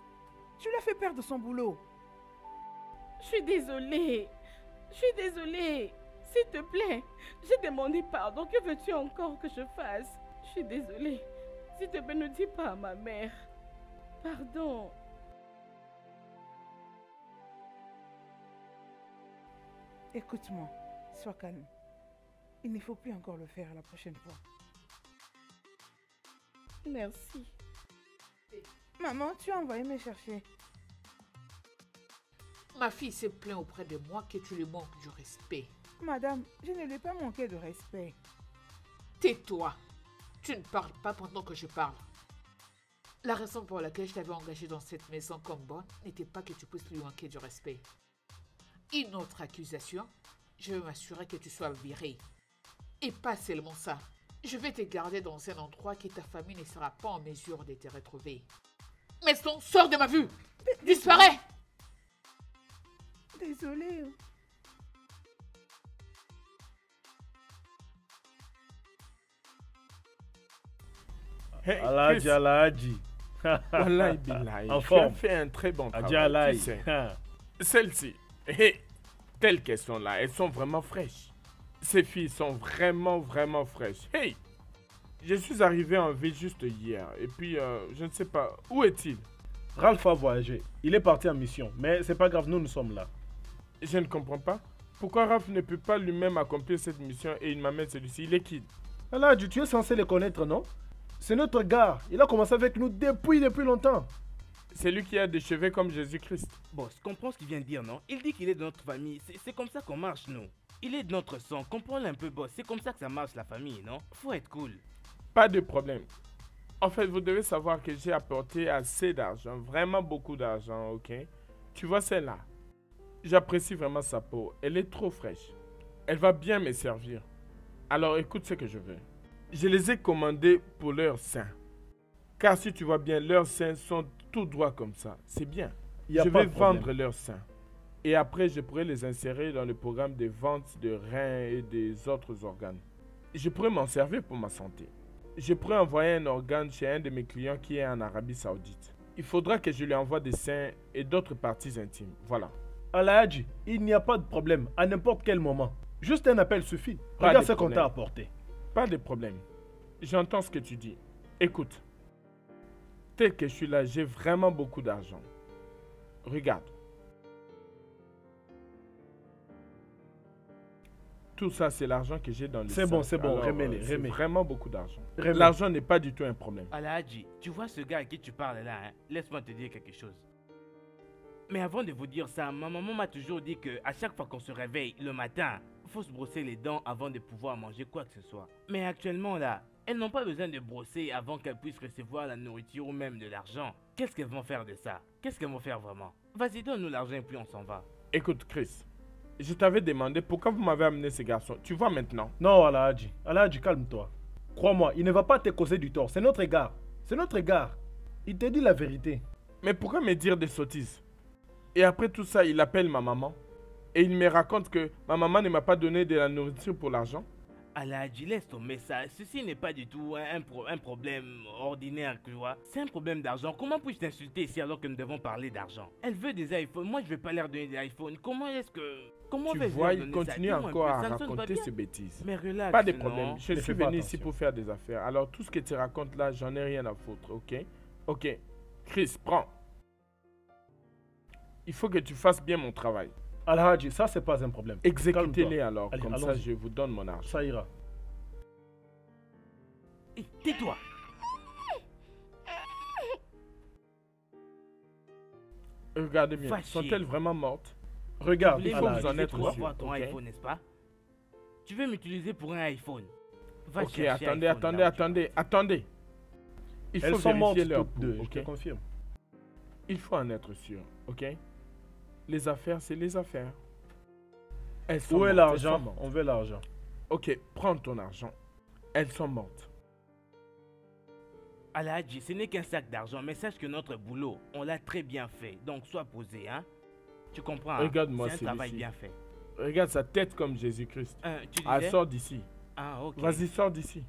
S3: Tu l'as fait perdre son boulot.
S2: Je suis désolée. Je suis désolée. S'il te plaît, j'ai demandé pardon. Que veux-tu encore que je fasse? Je suis désolée. S'il te plaît, ne dis pas à ma mère. Pardon.
S3: Écoute-moi, sois calme. Il ne faut plus encore le faire la prochaine fois.
S2: Merci.
S3: Maman, tu as envoyé me chercher.
S1: Ma fille s'est plaint auprès de moi que tu lui manques du respect.
S3: Madame, je ne lui ai pas manqué de respect.
S1: Tais-toi. Tu ne parles pas pendant que je parle. La raison pour laquelle je t'avais engagé dans cette maison comme bonne n'était pas que tu puisses lui manquer du respect. Une autre accusation, je vais m'assurer que tu sois viré. Et pas seulement ça. Je vais te garder dans un endroit que ta famille ne sera pas en mesure de te retrouver. Maison, sors de ma vue! Disparais!
S3: Désolée.
S5: Hey,
S6: Aladji,
S5: Chris,
S6: Aladji.
S5: wallahi billahi,
S6: En
S5: tu as
S6: forme.
S5: fait un très bon
S6: Adji
S5: travail, tu
S6: Alaï.
S5: sais. Celles-ci, hey, telles qu'elles sont là, elles sont vraiment fraîches. Ces filles sont vraiment, vraiment fraîches. Hey, je suis arrivé en ville juste hier. Et puis, je ne sais pas, où est-il?
S6: Ralph a voyagé. Il est parti en mission. Mais c'est pas grave, nous sommes là.
S5: Je ne comprends pas. Pourquoi Raph ne peut pas lui-même accomplir cette mission et il m'amène celui-ci? Il est qui?
S6: Aladji, tu es censé le connaître, non? C'est notre gars. Il a commencé avec nous depuis longtemps.
S5: C'est lui qui a des cheveux comme Jésus-Christ.
S4: Boss, comprends ce qu'il vient de dire, non? Il dit qu'il est de notre famille. C'est comme ça qu'on marche, nous. Il est de notre sang. Comprends-le un peu, boss. C'est comme ça que ça marche, la famille, non? Faut être cool.
S5: Pas de problème. En fait, vous devez savoir que j'ai apporté assez d'argent, vraiment beaucoup d'argent, ok? Tu vois celle-là? J'apprécie vraiment sa peau. Elle est trop fraîche. Elle va bien me servir. Alors écoute ce que je veux. Je les ai commandés pour leurs seins. Car si tu vois bien, leurs seins sont tout droits comme ça. C'est bien.
S6: Y a
S5: Je
S6: pas
S5: vais
S6: de problème.
S5: vendre leurs seins. Et après, je pourrai les insérer dans le programme de vente de reins et des autres organes. Je pourrais m'en servir pour ma santé. Je pourrais envoyer un organe chez un de mes clients qui est en Arabie Saoudite. Il faudra que je lui envoie des seins et d'autres parties intimes. Voilà.
S6: Aladji, il n'y a pas de problème. À n'importe quel moment. Juste un appel suffit.
S5: Pas
S6: Regarde
S5: de
S6: ce qu'on
S5: problème.
S6: t'a apporté.
S5: Pas de problème. J'entends ce que tu dis. Écoute. Tel que je suis là, j'ai vraiment beaucoup d'argent. Regarde. Tout ça, c'est l'argent que j'ai dans le
S6: C'est bon,
S5: sac.
S6: c'est bon.
S5: Alors,
S6: Remets-les,
S5: c'est
S6: remets.
S5: vraiment beaucoup d'argent.
S6: Remets.
S5: L'argent n'est pas du tout un problème.
S4: Aladji, tu vois ce gars à qui tu parles là, hein? Laisse-moi te dire quelque chose. Mais avant de vous dire ça, ma maman m'a toujours dit que à chaque fois qu'on se réveille le matin, faut se brosser les dents avant de pouvoir manger quoi que ce soit. Mais actuellement là, elles n'ont pas besoin de brosser avant qu'elles puissent recevoir la nourriture ou même de l'argent. Qu'est-ce qu'elles vont faire de ça? Qu'est-ce qu'elles vont faire vraiment? Vas-y, donne-nous l'argent et puis on s'en va.
S5: Écoute, Chris. Je t'avais demandé pourquoi vous m'avez amené ces garçons. Tu vois maintenant.
S6: Non, Aladji. Aladji, calme-toi. Crois-moi, il ne va pas te causer du tort. C'est notre gars. C'est notre gars. Il te dit la vérité.
S5: Mais pourquoi me dire des sottises? Et après tout ça, il appelle ma maman. Et il me raconte que ma maman ne m'a pas donné de la nourriture pour l'argent.
S4: Alhaji, laisse tomber ça. Ceci n'est pas du tout un problème ordinaire, tu vois. C'est un problème d'argent. Comment puis-je t'insulter ici alors que nous devons parler d'argent? Elle veut des iPhones. Moi, je ne vais pas leur donner des iPhones. Comment est-ce que... Comment
S5: Tu
S4: vais-je
S5: vois,
S4: leur
S5: il
S4: donner ça?
S5: continue
S4: Dis-moi un
S5: encore
S4: peu,
S5: à
S4: ça ne sonne pas
S5: raconter
S4: bien.
S5: ces bêtises.
S4: Mais relax,
S5: Pas de
S4: non?
S5: problème. Je
S6: Ne
S5: suis
S6: fais pas
S5: venu ici
S6: attention.
S5: pour faire des affaires. Alors, tout ce que tu racontes là, j'en ai rien à foutre, ok? Ok. Chris, prends. Il faut que tu fasses bien mon travail.
S6: Al-Hadji, ça, c'est pas un problème.
S5: Exécutez-les
S6: Calme-toi.
S5: alors.
S6: Allez,
S5: Comme ça,
S6: allons-y.
S5: je vous donne mon argent.
S6: Ça ira.
S4: Hé, tais-toi.
S5: Regardez bien.
S4: Va chier.
S5: Sont-elles vraiment mortes?
S6: Regarde,
S4: Tu voulais
S5: faut vous en
S4: m'utiliser
S5: être
S4: pour
S5: sûr,
S4: avoir ton
S5: ok?
S4: iPhone, n'est-ce pas? Tu veux m'utiliser pour un iPhone? Va
S5: Ok,
S4: chercher
S5: attendez,
S4: iPhone
S5: attendez,
S4: là où tu vas.
S5: attendez. Il
S6: Elles
S5: faut
S6: sont mortes
S5: vérifier leur
S6: toutes
S5: pouls,
S6: deux, je
S5: ok?
S6: te confirme.
S5: Il faut en être sûr, ok? Les affaires, c'est les affaires. Elles sont
S6: Où est
S5: mortes, elles sont
S6: l'argent?
S5: mortes.
S6: On veut l'argent.
S5: Ok, prends ton argent. Elles sont mortes.
S4: Alhaji, ce n'est qu'un sac d'argent, mais sache que notre boulot, on l'a très bien fait. Donc sois posé, hein? Tu comprends? Hein?
S5: Regarde-moi
S4: C'est un travail
S5: celui-ci.
S4: bien fait.
S5: Regarde sa tête comme Jésus-Christ.
S4: Tu
S5: Ah,
S4: disais?
S5: sors d'ici.
S4: Ah, ok.
S5: Vas-y, sors d'ici.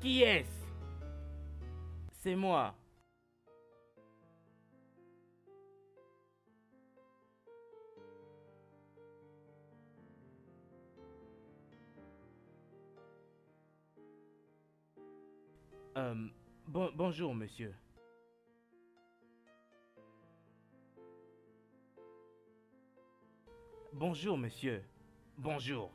S4: Qui est-ce? C'est moi. Bonjour, monsieur. Bonjour, monsieur. Bonjour.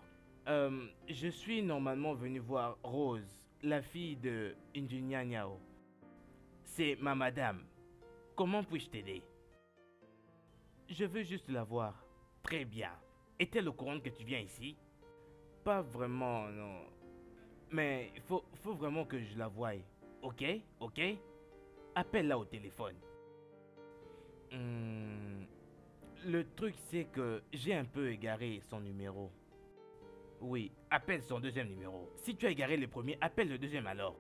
S4: Je suis normalement venu voir Rose, la fille de Injunia Nyao. C'est ma madame. Comment puis-je t'aider? Je veux juste la voir. Très bien. Est-elle au courant que tu viens ici? Pas vraiment, non. Mais faut vraiment que je la voie. Ok? Ok? Appelle-la au téléphone. Le truc, c'est que j'ai un peu égaré son numéro. Oui, appelle son deuxième numéro. Si tu as égaré le premier, appelle le deuxième alors.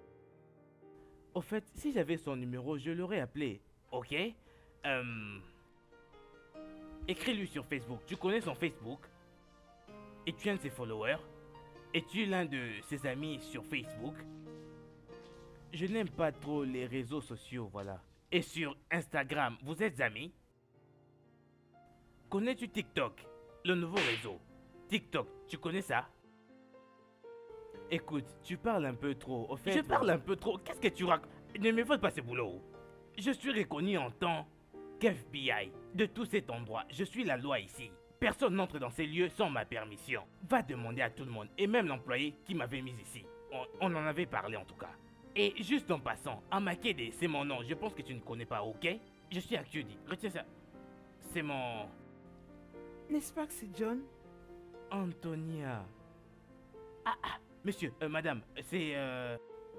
S4: Au fait, si j'avais son numéro, je l'aurais appelé. Ok? Écris-lui sur Facebook. Tu connais son Facebook? Es-tu un de ses followers? Es-tu l'un de ses amis sur Facebook? Je n'aime pas trop les réseaux sociaux, voilà. Et sur Instagram, vous êtes amis? Connais-tu TikTok, le nouveau réseau? TikTok, tu connais ça? Écoute, tu parles un peu trop. Au fait, je parle un peu trop. Qu'est-ce que tu racontes? Ne me fais pas ce boulot. Je suis reconnu en tant qu'FBI de tout cet endroit. Je suis la loi ici. Personne n'entre dans ces lieux sans ma permission. Va demander à tout le monde, et même l'employé qui m'avait mis ici. On en avait parlé en tout cas. Et juste en passant, Amakede, c'est mon nom. Je pense que tu ne connais pas, ok? Je suis Akyudi. Retiens ça. C'est mon...
S3: N'est-ce pas que c'est John?
S4: Antonia. Monsieur, madame, c'est...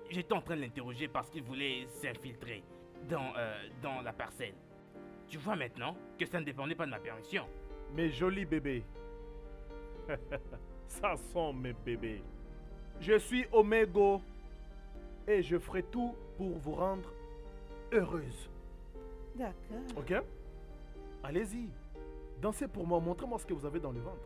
S4: J'étais en train de l'interroger parce qu'il voulait s'infiltrer dans la parcelle. Tu vois maintenant que ça ne dépendait pas de ma permission.
S6: Mes jolis bébés. Ça sont mes bébés. Je suis Omego et je ferai tout pour vous rendre heureuse.
S3: D'accord.
S6: Ok? Allez-y. Dansez pour moi. Montrez-moi ce que vous avez dans le ventre.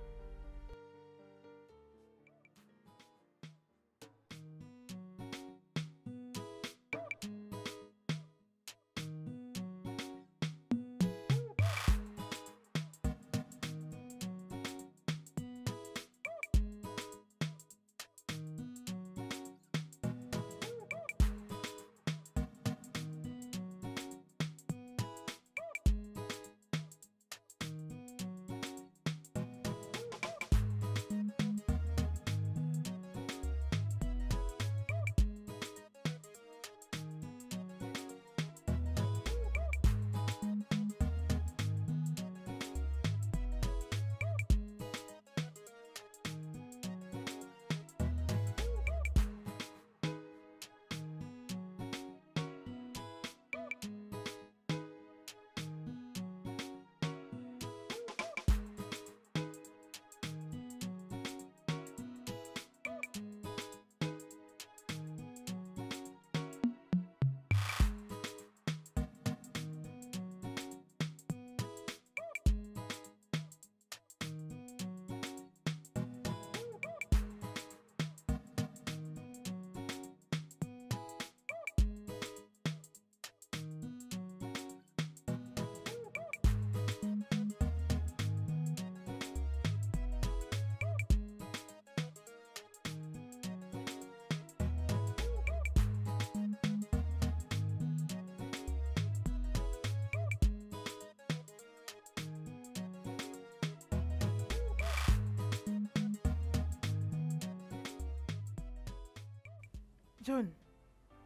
S3: John,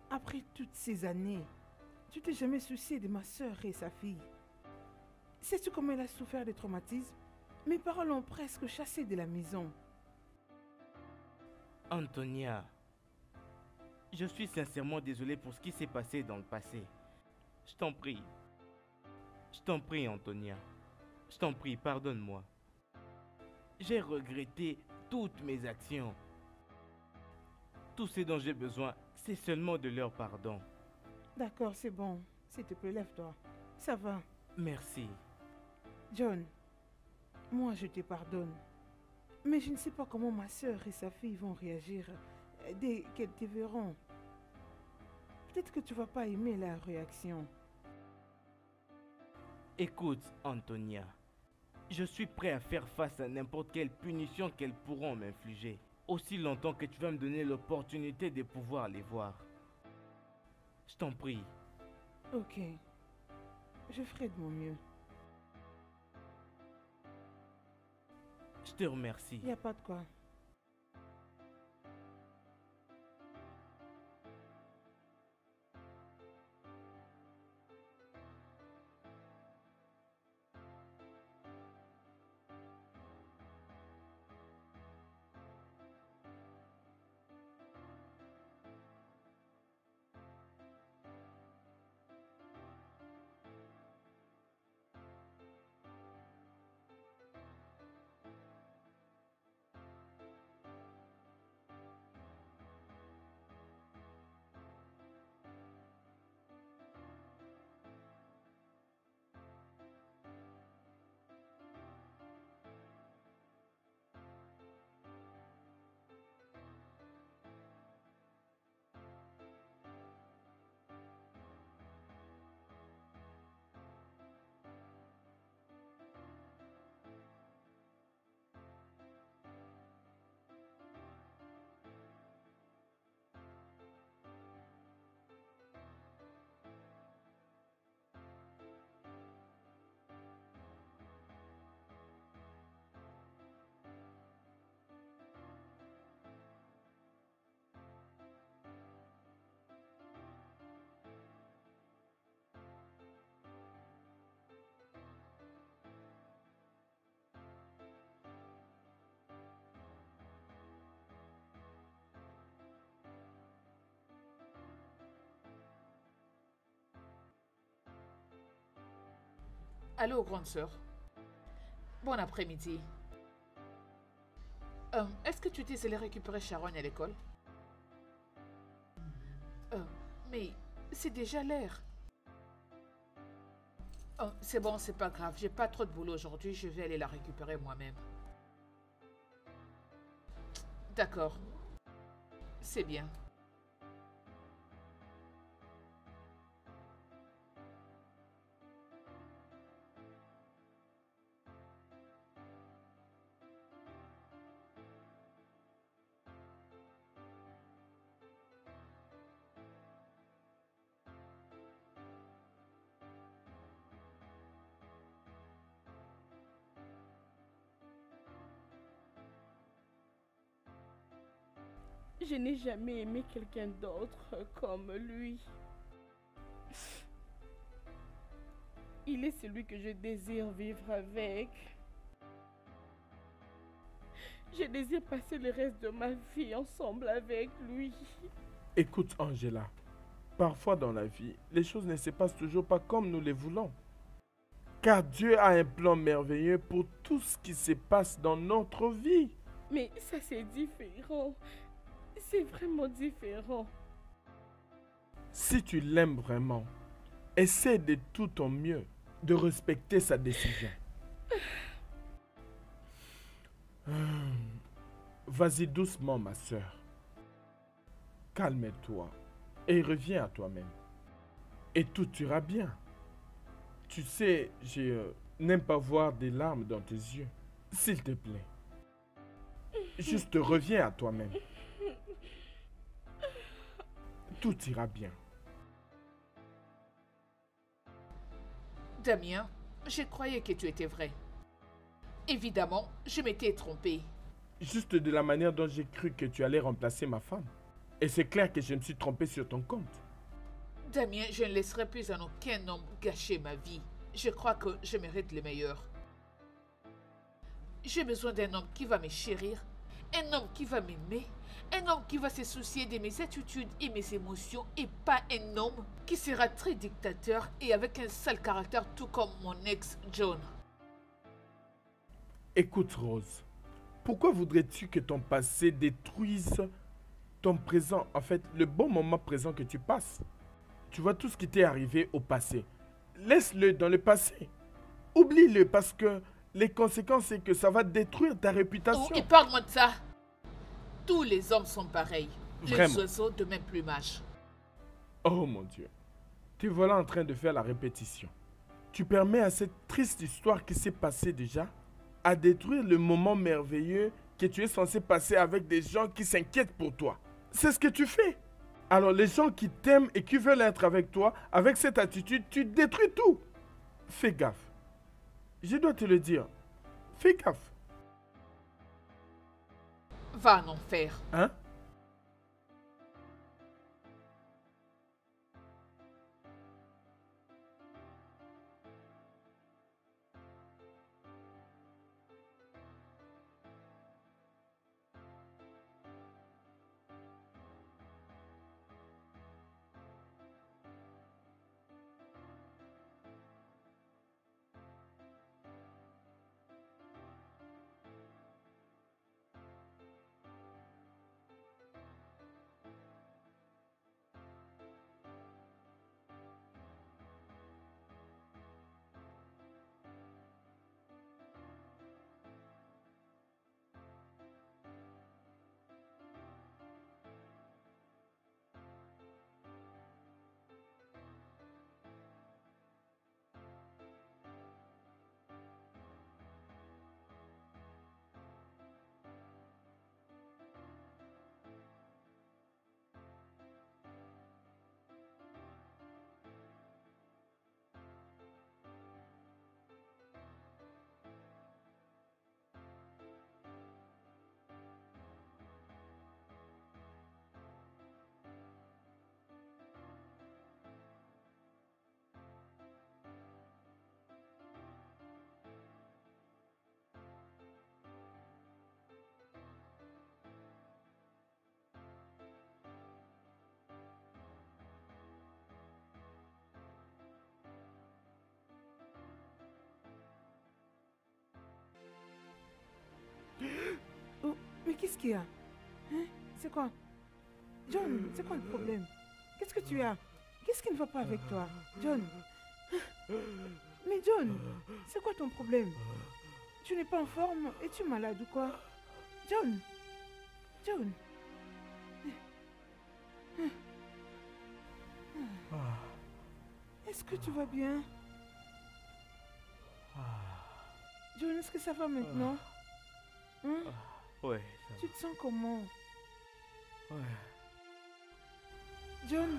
S3: après toutes ces années, tu t'es jamais soucié de ma sœur et sa fille. Sais-tu comment elle a souffert des traumatismes? Mes parents l'ont presque chassée de la maison.
S4: Antonia, je suis sincèrement désolé pour ce qui s'est passé dans le passé. Je t'en prie. Je t'en prie, Antonia. Je t'en prie, pardonne-moi. J'ai regretté toutes mes actions. Tout ce dont j'ai besoin, c'est seulement de leur pardon.
S3: D'accord, c'est bon. S'il te plaît, lève-toi. Ça va.
S4: Merci.
S3: John, moi je te pardonne. Mais je ne sais pas comment ma sœur et sa fille vont réagir dès qu'elles te verront. Peut-être que tu vas pas aimer la réaction.
S4: Écoute, Antonia. Je suis prêt à faire face à n'importe quelle punition qu'elles pourront m'infliger. Aussi longtemps que tu vas me donner l'opportunité de pouvoir les voir. Je t'en prie.
S3: Ok. Je ferai de mon mieux.
S4: Je te remercie.
S3: Il n'y a pas de quoi.
S1: Allô, grande sœur. Bon après-midi. Est-ce que tu t'es allé récupérer Sharon à l'école? Mais c'est déjà l'heure. C'est bon, c'est pas grave. J'ai pas trop de boulot aujourd'hui. Je vais aller la récupérer moi-même. D'accord. C'est bien.
S2: Je n'ai jamais aimé quelqu'un d'autre comme lui. Il est celui que je désire vivre avec. Je désire passer le reste de ma vie ensemble avec lui.
S5: Écoute, Angela, parfois dans la vie, les choses ne se passent toujours pas comme nous les voulons. Car Dieu a un plan merveilleux pour tout ce qui se passe dans notre vie.
S2: Mais ça, c'est différent. C'est vraiment différent.
S5: Si tu l'aimes vraiment, essaie de tout ton mieux de respecter sa décision. Vas-y doucement, ma soeur. Calme-toi et reviens à toi-même. Et tout ira bien. Tu sais, je n'aime pas voir des larmes dans tes yeux. S'il te plaît. Juste reviens à toi-même. Tout ira bien.
S1: Damien, je croyais que tu étais vrai. Évidemment, je m'étais trompée.
S5: Juste de la manière dont j'ai cru que tu allais remplacer ma femme. Et c'est clair que je me suis trompé sur ton compte.
S1: Damien, je ne laisserai plus à aucun homme gâcher ma vie. Je crois que je mérite le meilleur. J'ai besoin d'un homme qui va me chérir, un homme qui va m'aimer, un homme qui va se soucier de mes attitudes et mes émotions et pas un homme qui sera très dictateur et avec un sale caractère tout comme mon ex John.
S5: Écoute Rose, pourquoi voudrais-tu que ton passé détruise ton présent, en fait le bon moment présent que tu passes? Tu vois tout ce qui t'est arrivé au passé. Laisse-le dans le passé. Oublie-le parce que les conséquences, c'est que ça va détruire ta réputation.
S1: Oh, et parle-moi de ça. Tous les hommes sont pareils.
S5: Vraiment.
S1: Les oiseaux de même plumage.
S5: Oh mon Dieu. Tu voilà en train de faire la répétition. Tu permets à cette triste histoire qui s'est passée déjà à détruire le moment merveilleux que tu es censé passer avec des gens qui s'inquiètent pour toi. C'est ce que tu fais. Alors les gens qui t'aiment et qui veulent être avec toi, avec cette attitude, tu détruis tout. Fais gaffe. Je dois te le dire. Fais gaffe.
S1: Va en enfer.
S5: Hein?
S3: Oh, mais qu'est-ce qu'il y a? Hein? C'est quoi? John, c'est quoi le problème? Qu'est-ce que tu as? Qu'est-ce qui ne va pas avec toi? John? Mais John, c'est quoi ton problème? Tu n'es pas en forme? Es-tu malade ou quoi? John? John? Est-ce que tu vas bien? John, est-ce que ça va maintenant? Hein?
S4: Ouais, ça
S3: Tu te sens comment?
S4: va. Ouais.
S3: John?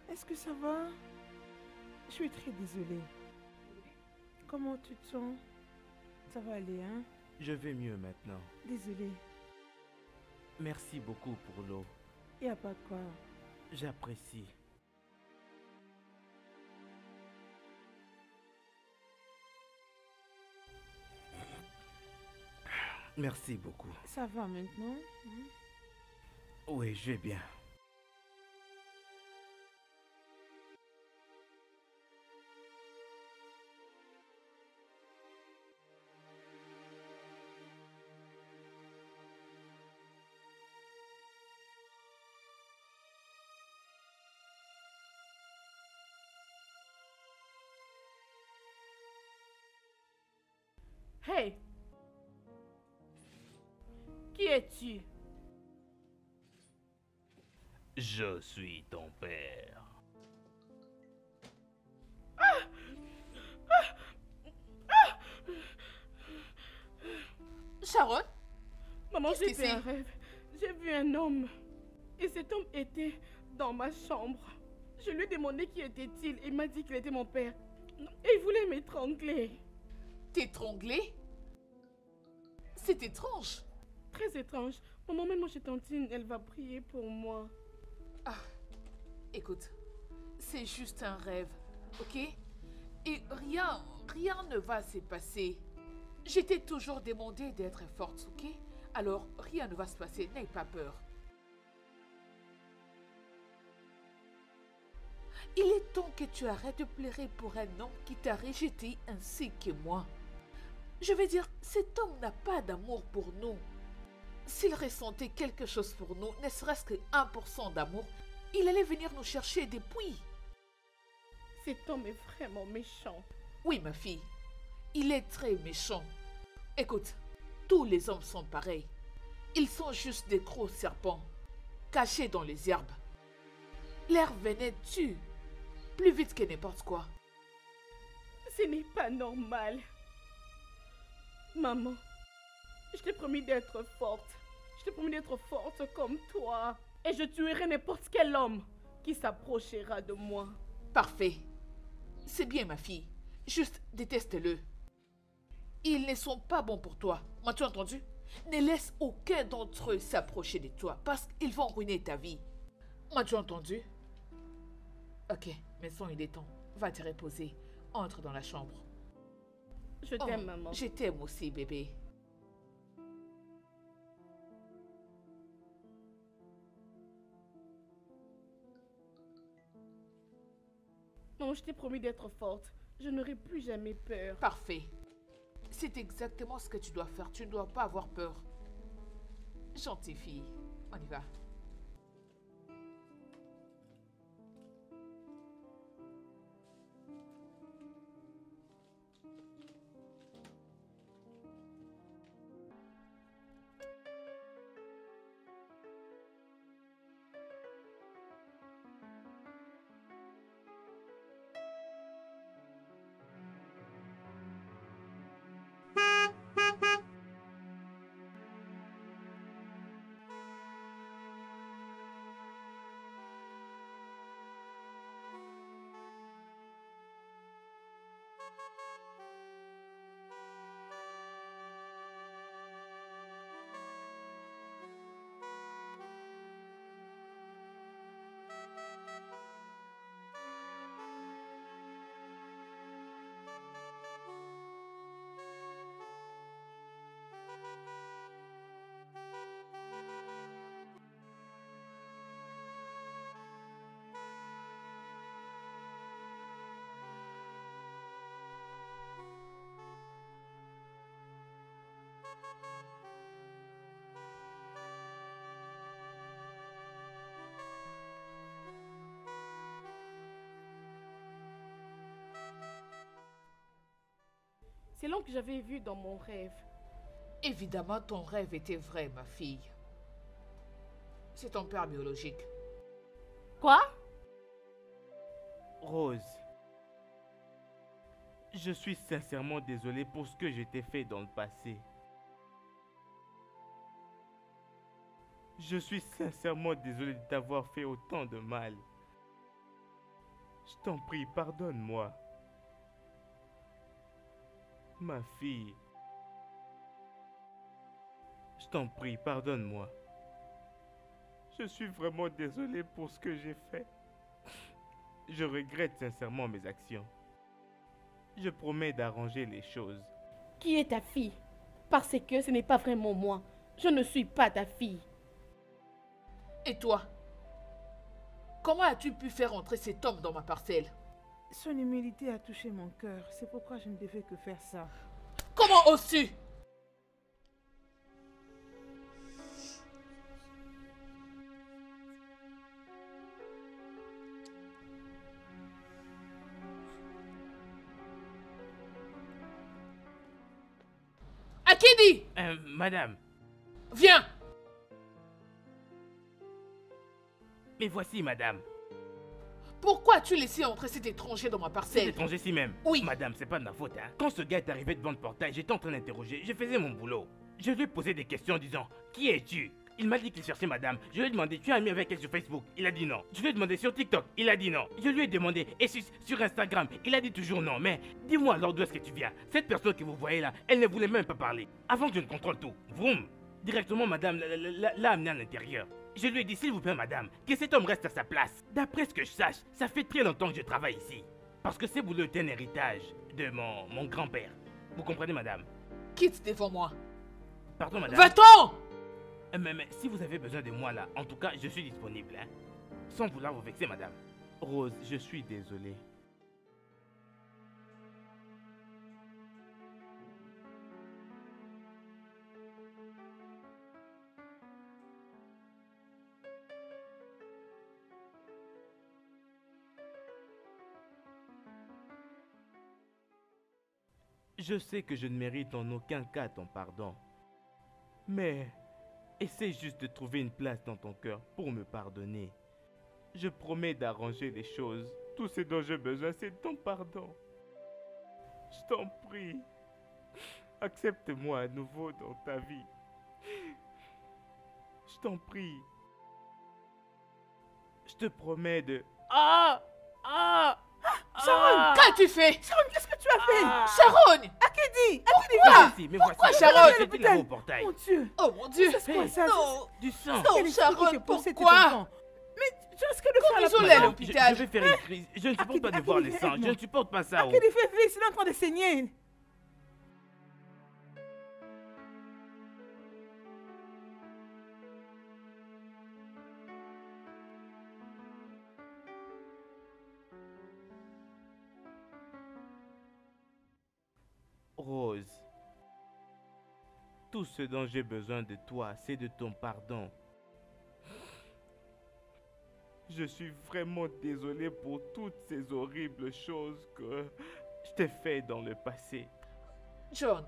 S3: Est-ce que ça va? Je suis très désolée. Comment tu te sens? Ça va aller, hein?
S4: Je vais mieux maintenant.
S3: Désolée.
S4: Merci beaucoup pour l'eau.
S3: Il n'y a pas de quoi.
S4: J'apprécie. Merci beaucoup.
S3: Ça va maintenant? Hein?
S4: Oui, je vais bien.
S2: Hey! Qui es-tu?
S4: Je suis ton père.
S1: Sharon?
S2: Maman,
S1: Qu'est-ce
S2: j'ai
S1: que
S2: fait un
S1: c'est?
S2: rêve. J'ai vu un homme. Et cet homme était dans ma chambre. Je lui ai demandé qui était-il. Il m'a dit qu'il était mon père. Et il voulait m'étrangler.
S1: T'étrangler? C'est étrange.
S2: Très étrange. Maman, même chez Tantine, elle va prier pour moi.
S1: Écoute, c'est juste un rêve, ok? Et rien ne va se passer. Je t'ai toujours demandé d'être forte, ok? Alors, rien ne va se passer, n'aie pas peur. Il est temps que tu arrêtes de pleurer pour un homme qui t'a rejeté ainsi que moi. Je veux dire, cet homme n'a pas d'amour pour nous. S'il ressentait quelque chose pour nous, ne serait-ce que 1% d'amour, il allait venir nous chercher depuis.
S2: Cet homme est vraiment méchant.
S1: Oui, ma fille, il est très méchant. Écoute, tous les hommes sont pareils. Ils sont juste des gros serpents, cachés dans les herbes. L'air venait tue, plus vite que n'importe quoi.
S2: Ce n'est pas normal. Maman, je t'ai promis d'être forte. Je t'ai promis d'être forte comme toi. Et je tuerai n'importe quel homme qui s'approchera de moi.
S1: Parfait. C'est bien, ma fille. Juste déteste-le. Ils ne sont pas bons pour toi. M'as-tu entendu? Ne laisse aucun d'entre eux s'approcher de toi parce qu'ils vont ruiner ta vie. M'as-tu entendu? Ok, maintenant il est temps. Va te reposer. Entre dans la chambre.
S2: Je t'aime, maman.
S1: Je t'aime aussi, bébé.
S2: Maman, je t'ai promis d'être forte. Je n'aurai plus jamais peur.
S1: Parfait. C'est exactement ce que tu dois faire. Tu ne dois pas avoir peur. Gentille fille. On y va.
S2: C'est l'homme que j'avais vu dans mon rêve.
S1: Évidemment, ton rêve était vrai, ma fille. C'est ton père biologique.
S2: Quoi?
S4: Rose, je suis sincèrement désolé pour ce que je t'ai fait dans le passé. Je suis sincèrement désolé de t'avoir fait autant de mal. Je t'en prie, pardonne-moi. Ma fille. Je t'en prie, pardonne-moi. Je suis vraiment désolé pour ce que j'ai fait. Je regrette sincèrement mes actions. Je promets d'arranger les choses.
S2: Qui est ta fille? Parce que ce n'est pas vraiment moi. Je ne suis pas ta fille.
S1: Et toi? Comment as-tu pu faire entrer cet homme dans ma parcelle?
S3: Son humilité a touché mon cœur. C'est pourquoi je ne devais que faire ça.
S1: Comment oses-tu? Akidi!
S4: Madame,
S1: Viens!
S4: mais voici, madame.
S1: Pourquoi as-tu laissé entrer cet étranger dans ma
S4: Cet
S1: parcelle?
S4: étranger-ci même.
S1: Oui.
S4: Madame, c'est pas de ma faute, hein. Quand ce gars est arrivé devant le portail, j'étais en train d'interroger. Je faisais mon boulot. Je lui ai posé des questions en disant, qui es-tu? Il m'a dit qu'il cherchait madame. Je lui ai demandé, tu es ami avec elle sur Facebook? Il a dit non. Je lui ai demandé sur TikTok? Il a dit non. Je lui ai demandé, et sur Instagram? Il a dit toujours non. Mais dis-moi alors d'où est-ce que tu viens? Cette personne que vous voyez là, elle ne voulait même pas parler. Avant que je ne contrôle tout. Vroom. Directement, madame l'a amené à l'intérieur. Je lui ai dit, s'il vous plaît, madame, que cet homme reste à sa place. D'après ce que je sache, ça fait très longtemps que je travaille ici. Parce que ce boulot est un héritage de mon grand-père. Vous comprenez, madame?
S1: Quitte devant moi.
S4: Pardon, madame.
S1: Va-t'en!
S4: Mais si vous avez besoin de moi là, en tout cas, je suis disponible. Hein. Sans vouloir vous vexer, madame. Rose, je suis désolé. Je sais que je ne mérite en aucun cas ton pardon. Mais essaie juste de trouver une place dans ton cœur pour me pardonner. Je promets d'arranger les choses. Tout ce dont j'ai besoin, c'est ton pardon. Je t'en prie. Accepte-moi à nouveau dans ta vie. Je t'en prie. Je te promets de...
S1: Sharon, qu'as-tu fait?
S3: Sharon, qu'est-ce que tu as fait?
S1: Sharon!
S3: Akedi,
S1: Pourquoi?
S4: Mais voici,
S1: Pourquoi, Sharon?
S4: j'étais là au portail.
S3: Mon Dieu.
S1: Oh mon Dieu!
S3: C'est quoi ça?
S1: Non!
S4: Du sang.
S1: Non,
S3: Quel esprit
S1: Sharon,
S3: qui fait pousser tes
S1: pourquoi?
S3: enfants? Mais tu risques de faire la
S1: Conduisons-les à
S3: prison.
S1: l'hôpital.
S4: Je vais faire une crise. Je ne supporte pas de voir le sang. Je ne supporte pas ça.
S3: Akedi, fais vite, il est en train de saigner.
S4: Rose, tout ce dont j'ai besoin de toi, c'est de ton pardon. Je suis vraiment désolé pour toutes ces horribles choses que je t'ai fait dans le passé.
S1: John,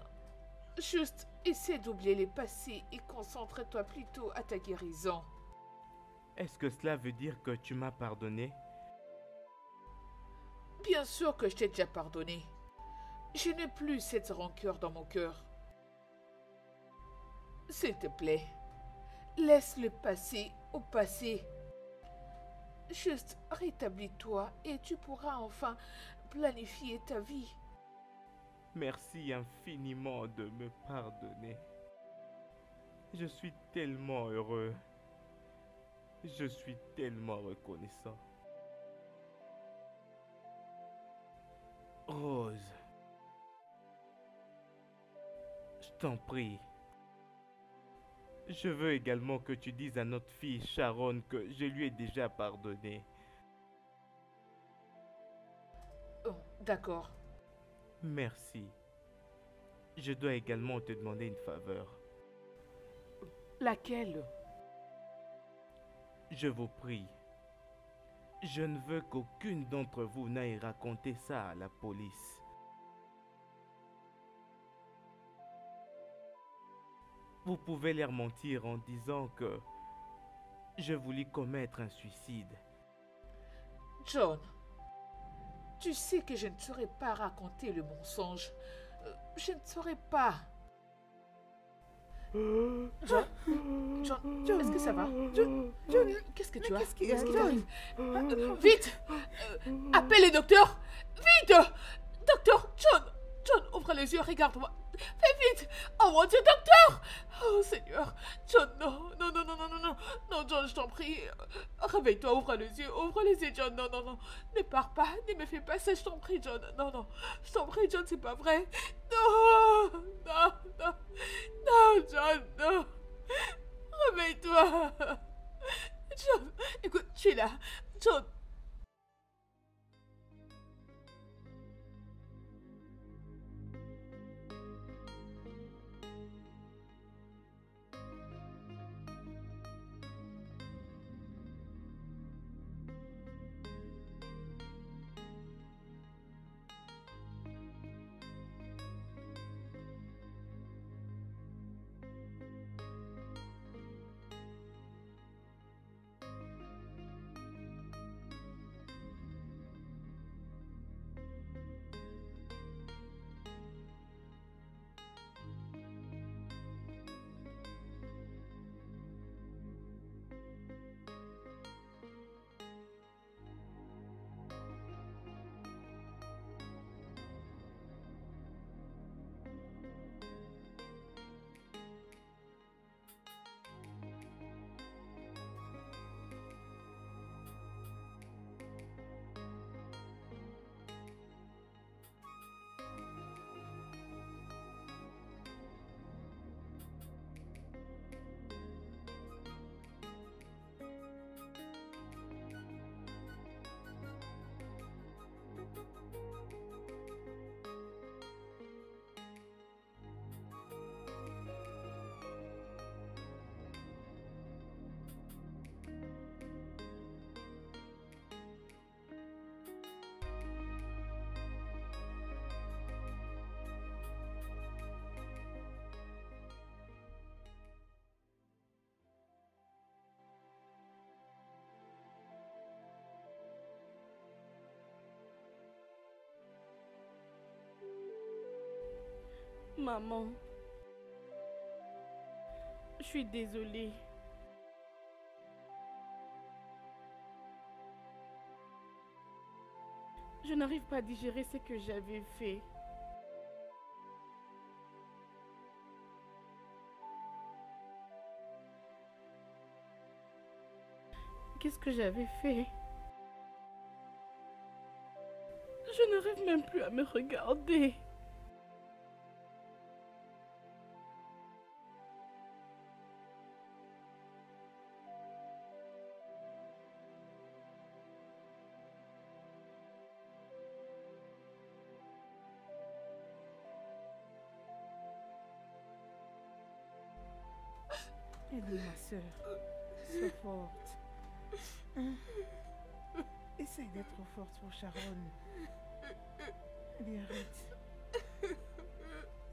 S1: juste essaie d'oublier les passés et concentre-toi plutôt à ta guérison.
S4: Est-ce que cela veut dire que tu m'as pardonné?
S1: Bien sûr que je t'ai déjà pardonné. Je n'ai plus cette rancœur dans mon cœur. S'il te plaît, laisse le passé au passé. Juste rétablis-toi et tu pourras enfin planifier ta vie.
S4: Merci infiniment de me pardonner. Je suis tellement heureux. Je suis tellement reconnaissant. Rose, je t'en prie. Je veux également que tu dises à notre fille Sharon que je lui ai déjà pardonné.
S1: Oh, d'accord.
S4: Merci. Je dois également te demander une faveur.
S1: Laquelle?
S4: Je vous prie. Je ne veux qu'aucune d'entre vous n'aille raconter ça à la police. Vous pouvez leur mentir en disant que je voulais commettre un suicide.
S1: John, tu sais que je ne saurais pas raconter le mensonge. Je ne saurais pas. John, est-ce que ça va? John, qu'est-ce que tu as?
S3: Qu'est-ce qui
S1: t'arrive? Vite! Appelle les docteurs! Vite! Docteur, John, ouvre les yeux, regarde-moi. Fais vite! Oh mon Dieu, docteur! Oh Seigneur! John, non, John, je t'en prie. Réveille-toi, ouvre les yeux, John, non. Ne pars pas, ne me fais pas ça, je t'en prie, John. Non, je t'en prie, John, c'est pas vrai. Non, John, non. Réveille-toi. John, écoute, je suis là. John.
S2: Maman, je suis désolée. Je n'arrive pas à digérer ce que j'avais fait. Qu'est-ce que j'avais fait? Je n'arrive même plus à me regarder.
S3: Aide-moi, ma soeur. Sois forte. Hein? Essaye d'être forte pour Sharon. Allez, arrête.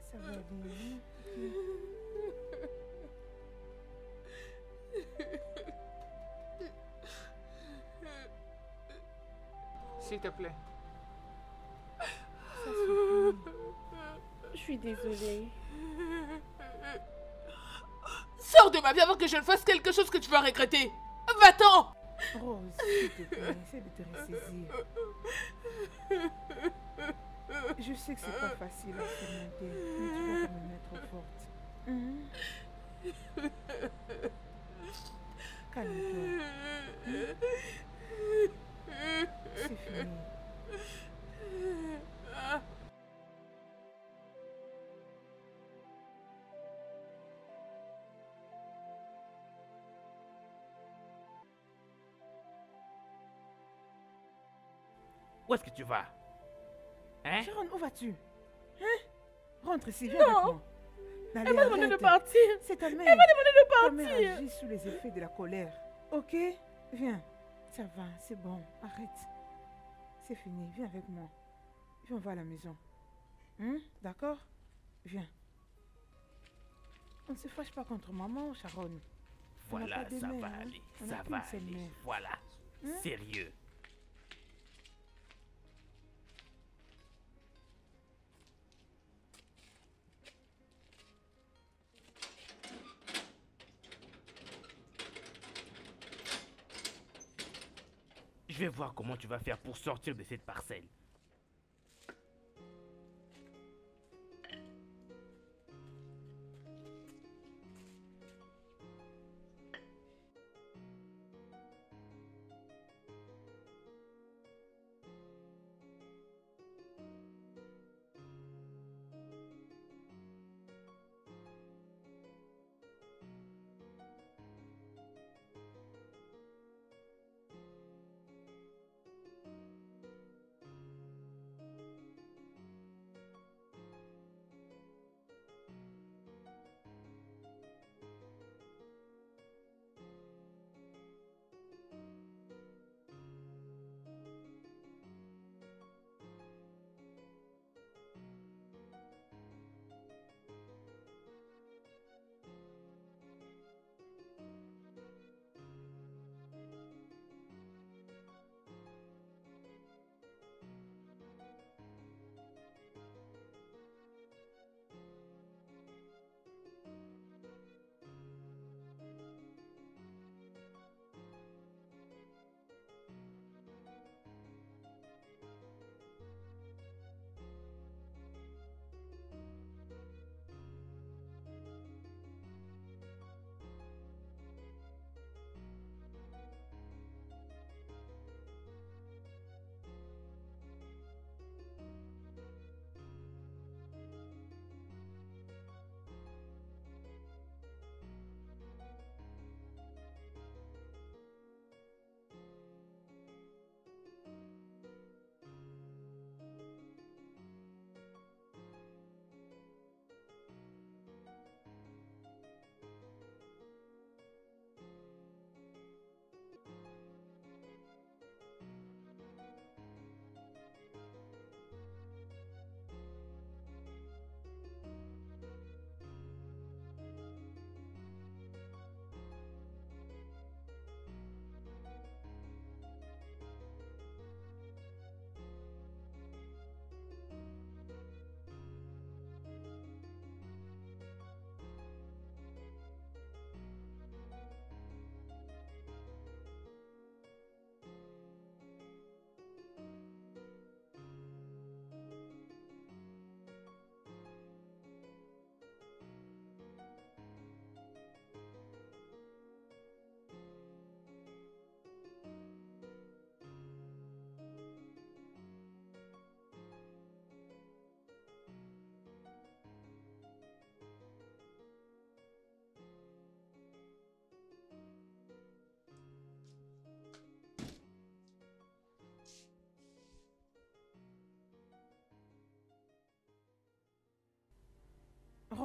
S3: Ça va aller.
S1: S'il te plaît.
S3: Ça suffit.
S2: Je suis désolée.
S1: Sors de ma vie avant que je ne fasse quelque chose que tu vas regretter. Va-t'en!
S3: Rose, s'il te plaît, essaie de te ressaisir. Je sais que c'est pas facile à surmonter, mais tu vas quand même être forte. Calme-toi. C'est fini.
S4: Où est-ce que tu vas? Hein?
S3: Sharon, où vas-tu? Hein? Rentre ici, viens avec moi. Allez,
S2: Elle m'a demandé de
S3: arrête.
S2: partir.
S3: C'est ta mère.
S2: Elle m'a demandé de
S3: Ta mère
S2: partir.
S3: agit sous les effets de la colère. Ok? Viens. Ça va, c'est bon. Arrête. C'est fini. Viens avec moi. Viens, on va à la maison. D'accord? Viens. On ne se fâche pas contre maman, Sharon. On n'a
S4: Voilà,
S3: pas de
S4: ça
S3: mère,
S4: va
S3: hein.
S4: aller.
S3: On
S4: Ça
S3: n'a
S4: va
S3: qu'une seule
S4: aller.
S3: mère.
S4: Voilà.
S3: Hein?
S4: Sérieux. Je vais voir comment tu vas faire pour sortir de cette parcelle.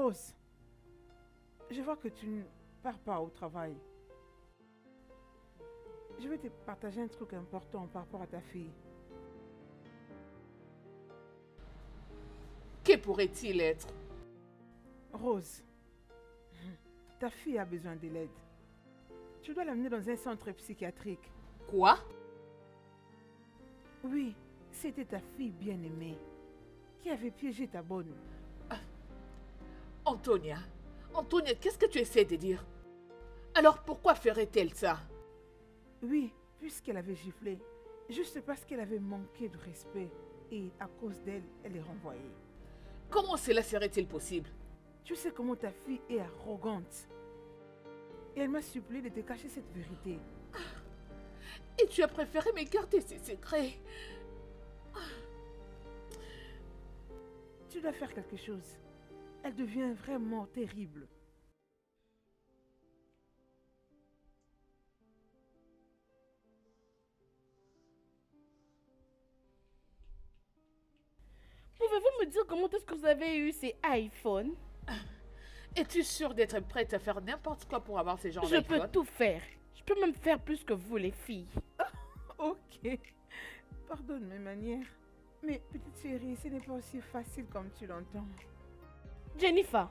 S3: Rose, je vois que tu ne pars pas au travail. Je vais te partager un truc important par rapport à ta fille.
S1: Que pourrait-il être?
S3: Rose, ta fille a besoin de l'aide. Tu dois l'amener dans un centre psychiatrique.
S1: Quoi?
S3: Oui, c'était ta fille bien-aimée qui avait piégé ta bonne.
S1: Antonia, qu'est-ce que tu essaies de dire? Alors pourquoi ferait-elle ça?
S3: Oui, puisqu'elle avait giflé, juste parce qu'elle avait manqué de respect et à cause d'elle, elle est renvoyée.
S1: Comment cela serait-il possible?
S3: Tu sais comment ta fille est arrogante. Et elle m'a supplié de te cacher cette vérité.
S1: Et tu as préféré me garder ces secrets?
S3: Tu dois faire quelque chose. Elle devient vraiment terrible.
S2: Pouvez-vous me dire comment est-ce que vous avez eu ces iPhones?
S1: Es-tu sûre d'être prête à faire n'importe quoi pour avoir ces genres
S2: Je
S1: d'iPhone?
S2: peux tout faire. Je peux même faire plus que vous, les filles.
S3: Ok. Pardonne mes manières. Mais petite chérie, ce n'est pas aussi facile comme tu l'entends.
S2: Jennifer,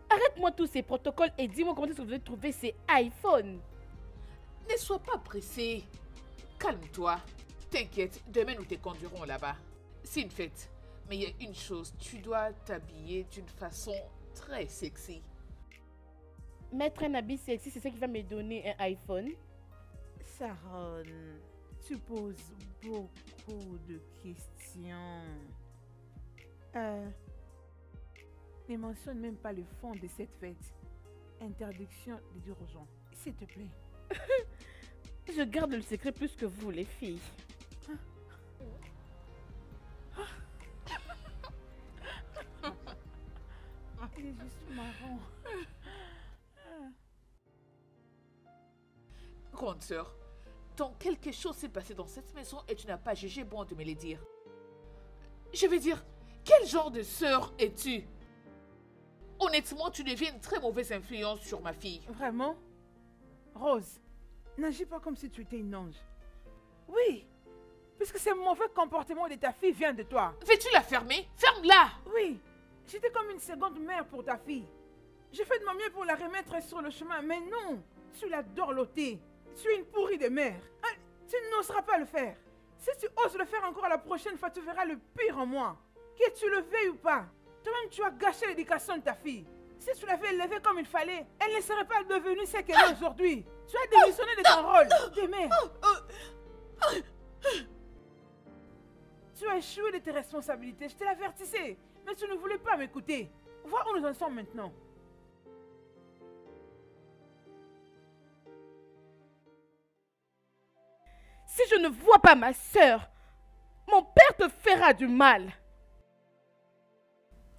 S2: arrête-moi tous ces protocoles et dis-moi comment est-ce que vous avez trouvé ces iPhones.
S1: Ne sois pas pressée. Calme-toi. T'inquiète, demain nous te conduirons là-bas. C'est une fête. Mais il y a une chose, tu dois t'habiller d'une façon très sexy.
S2: Mettre un habit sexy, c'est ça qui va me donner un iPhone?
S3: Sharon, tu poses beaucoup de questions. Ne mentionne même pas le fond de cette fête. Interdiction de dire aux gens. S'il te plaît.
S2: Je garde le secret plus que vous, les filles.
S3: Il est juste marrant.
S1: Grande sœur, donc quelque chose s'est passé dans cette maison et tu n'as pas jugé bon de me le dire. Je veux dire, quel genre de sœur es-tu? Honnêtement, tu deviens une très mauvaise influence sur ma fille.
S3: Vraiment? Rose, n'agis pas comme si tu étais une ange. Oui, puisque ce mauvais comportement de ta fille vient de toi.
S1: Veux-tu la fermer? Ferme-la!
S3: Oui, j'étais comme une seconde mère pour ta fille. J'ai fait de mon mieux pour la remettre sur le chemin, mais non, tu l'as dorlotée. Tu es une pourrie de mère. Hein, tu n'oseras pas le faire. Si tu oses le faire encore la prochaine fois, tu verras le pire en moi. Que tu le veuilles ou pas. Toi-même, tu as gâché l'éducation de ta fille. Si tu l'avais élevée comme il fallait, elle ne serait pas devenue ce qu'elle est aujourd'hui. Tu as démissionné de ton rôle de mère. Tu as échoué de tes responsabilités. Je te l'avertissais. Mais tu ne voulais pas m'écouter. Vois où nous en sommes maintenant.
S2: Si je ne vois pas ma sœur, mon père te fera du mal.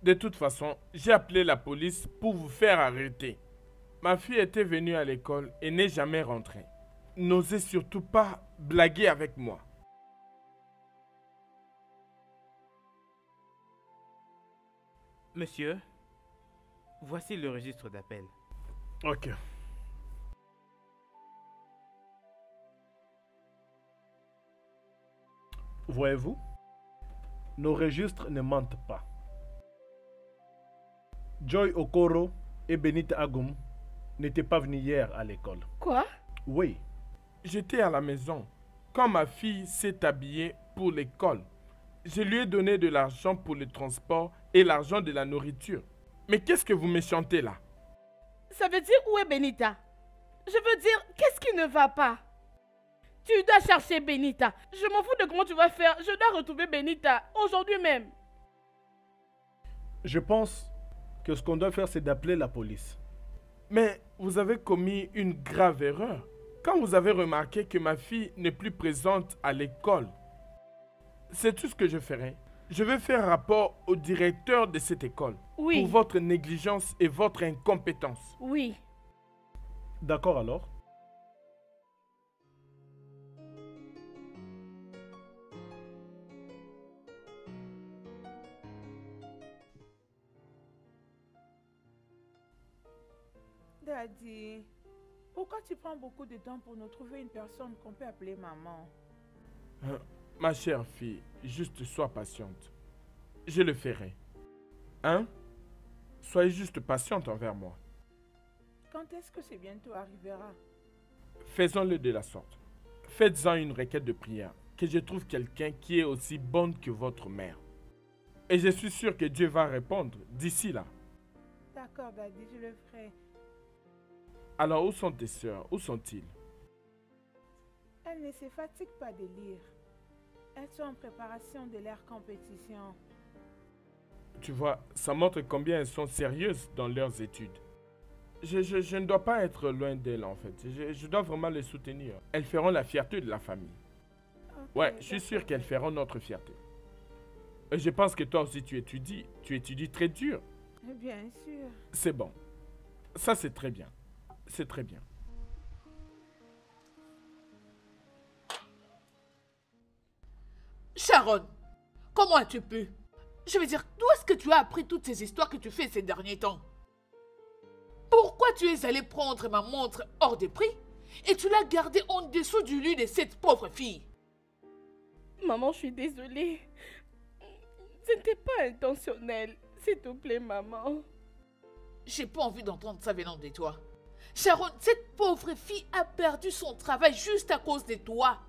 S5: De toute façon, j'ai appelé la police pour vous faire arrêter. Ma fille était venue à l'école et n'est jamais rentrée. N'osez surtout pas blaguer avec moi.
S4: Monsieur, voici le registre d'appel.
S6: Ok. Voyez-vous, nos registres ne mentent pas. Joy Okoro et Benita Agum n'étaient pas venus hier à l'école.
S2: Quoi?
S6: Oui,
S5: J'étais à la maison quand ma fille s'est habillée pour l'école. Je lui ai donné de l'argent pour le transport et l'argent de la nourriture. Mais qu'est-ce que vous me chantez là?
S2: Ça veut dire où est Benita? Je veux dire, qu'est-ce qui ne va pas? Tu dois chercher Benita. Je m'en fous de comment tu vas faire. Je dois retrouver Benita aujourd'hui même.
S6: je pense que ce qu'on doit faire, c'est d'appeler la police.
S5: Mais vous avez commis une grave erreur. Quand vous avez remarqué que ma fille n'est plus présente à l'école, c'est tout ce que je ferai. Je vais faire rapport au directeur de cette école
S2: Oui.
S5: pour votre négligence et votre incompétence.
S2: Oui.
S6: D'accord alors?
S3: Daddy, pourquoi tu prends beaucoup de temps pour nous trouver une personne qu'on peut appeler maman?
S5: Ma chère fille, juste sois patiente. Je le ferai. Hein? Soyez juste patiente envers moi.
S3: Quand est-ce que c'est bientôt arrivera?
S5: Faisons-le de la sorte. Faites-en une requête de prière, que je trouve quelqu'un qui est aussi bonne que votre mère. Et je suis sûr que Dieu va répondre d'ici là.
S3: D'accord, Daddy, je le ferai.
S5: Alors, où sont tes sœurs? Où sont-ils?
S3: Elles ne se fatiguent pas de lire. Elles sont en préparation de leur compétition.
S5: Tu vois, ça montre combien elles sont sérieuses dans leurs études. Je ne dois pas être loin d'elles en fait. Je dois vraiment les soutenir. Elles feront la fierté de la famille.
S3: Ok,
S5: Ouais, je suis sûr qu'elles feront notre fierté. Et je pense que toi aussi tu étudies très dur.
S3: Bien sûr.
S5: C'est bon. Ça c'est très bien. C'est très bien.
S1: Sharon, comment as-tu pu? Je veux dire, d'où est-ce que tu as appris toutes ces histoires que tu fais ces derniers temps? Pourquoi tu es allé prendre ma montre hors de prix et tu l'as gardée en dessous du lit de cette pauvre fille?
S2: Maman, je suis désolée. Ce n'était pas intentionnel. S'il te plaît, maman.
S1: J'ai pas envie d'entendre ça venant de toi. Sharon, cette pauvre fille a perdu son travail juste à cause de toi.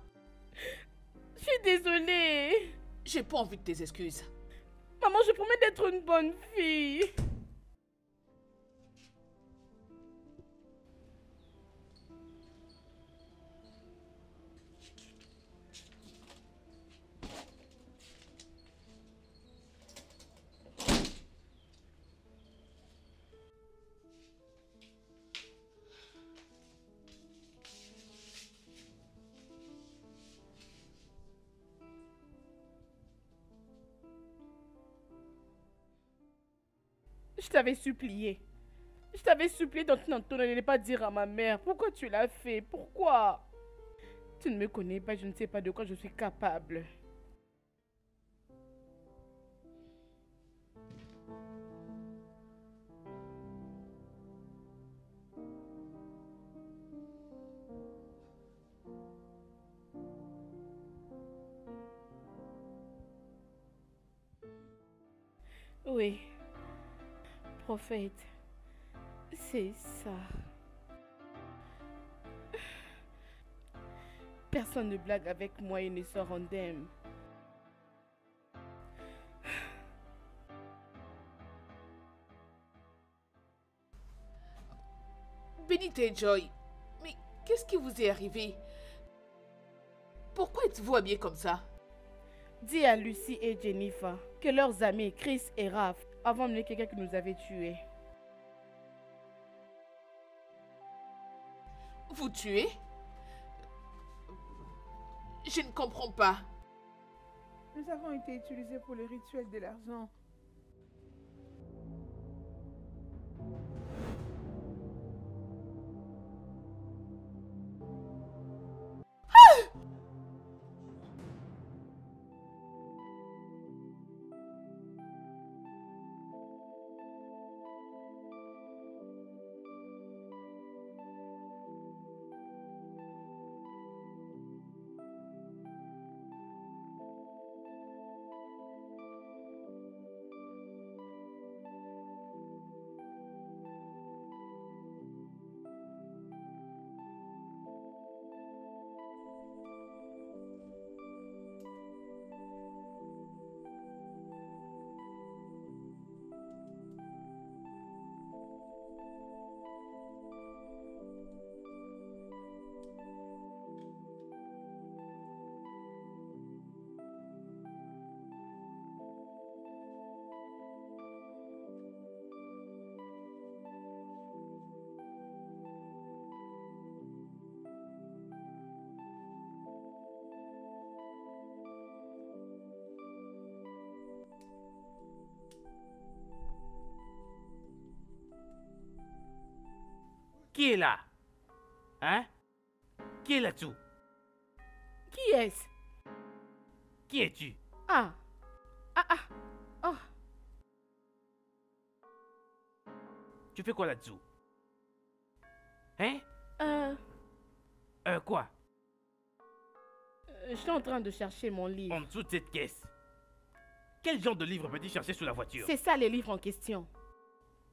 S2: Je suis désolée.
S1: J'ai pas envie de tes excuses.
S2: Maman, je promets d'être une bonne fille. Je t'avais supplié. Je t'avais supplié de ne pas dire à ma mère. Pourquoi tu l'as fait? Pourquoi? Tu ne me connais pas, je ne sais pas de quoi je suis capable. Oui. Prophète, c'est ça. Personne ne blague avec moi et ne sort indemne.
S1: Bénite et Joy, mais qu'est-ce qui vous est arrivé? Pourquoi êtes-vous habillés comme ça?
S2: Dis à Lucie et Jennifer que leurs amis Chris et Raph avaient emmené quelqu'un qui nous avait tués.
S1: Vous tuez? Je ne comprends pas.
S3: Nous avons été utilisés pour le rituel de l'argent.
S4: Qui est là? Hein? Qui est là-dessous?
S2: Qui est-ce?
S4: Qui es-tu?
S2: Ah.
S4: Tu fais quoi là-dessous? Hein? Quoi?
S2: Je suis en train de chercher mon livre.
S4: En dessous de cette caisse. Quel genre de livre peux-tu chercher sous la voiture?
S2: C'est ça les livres en question.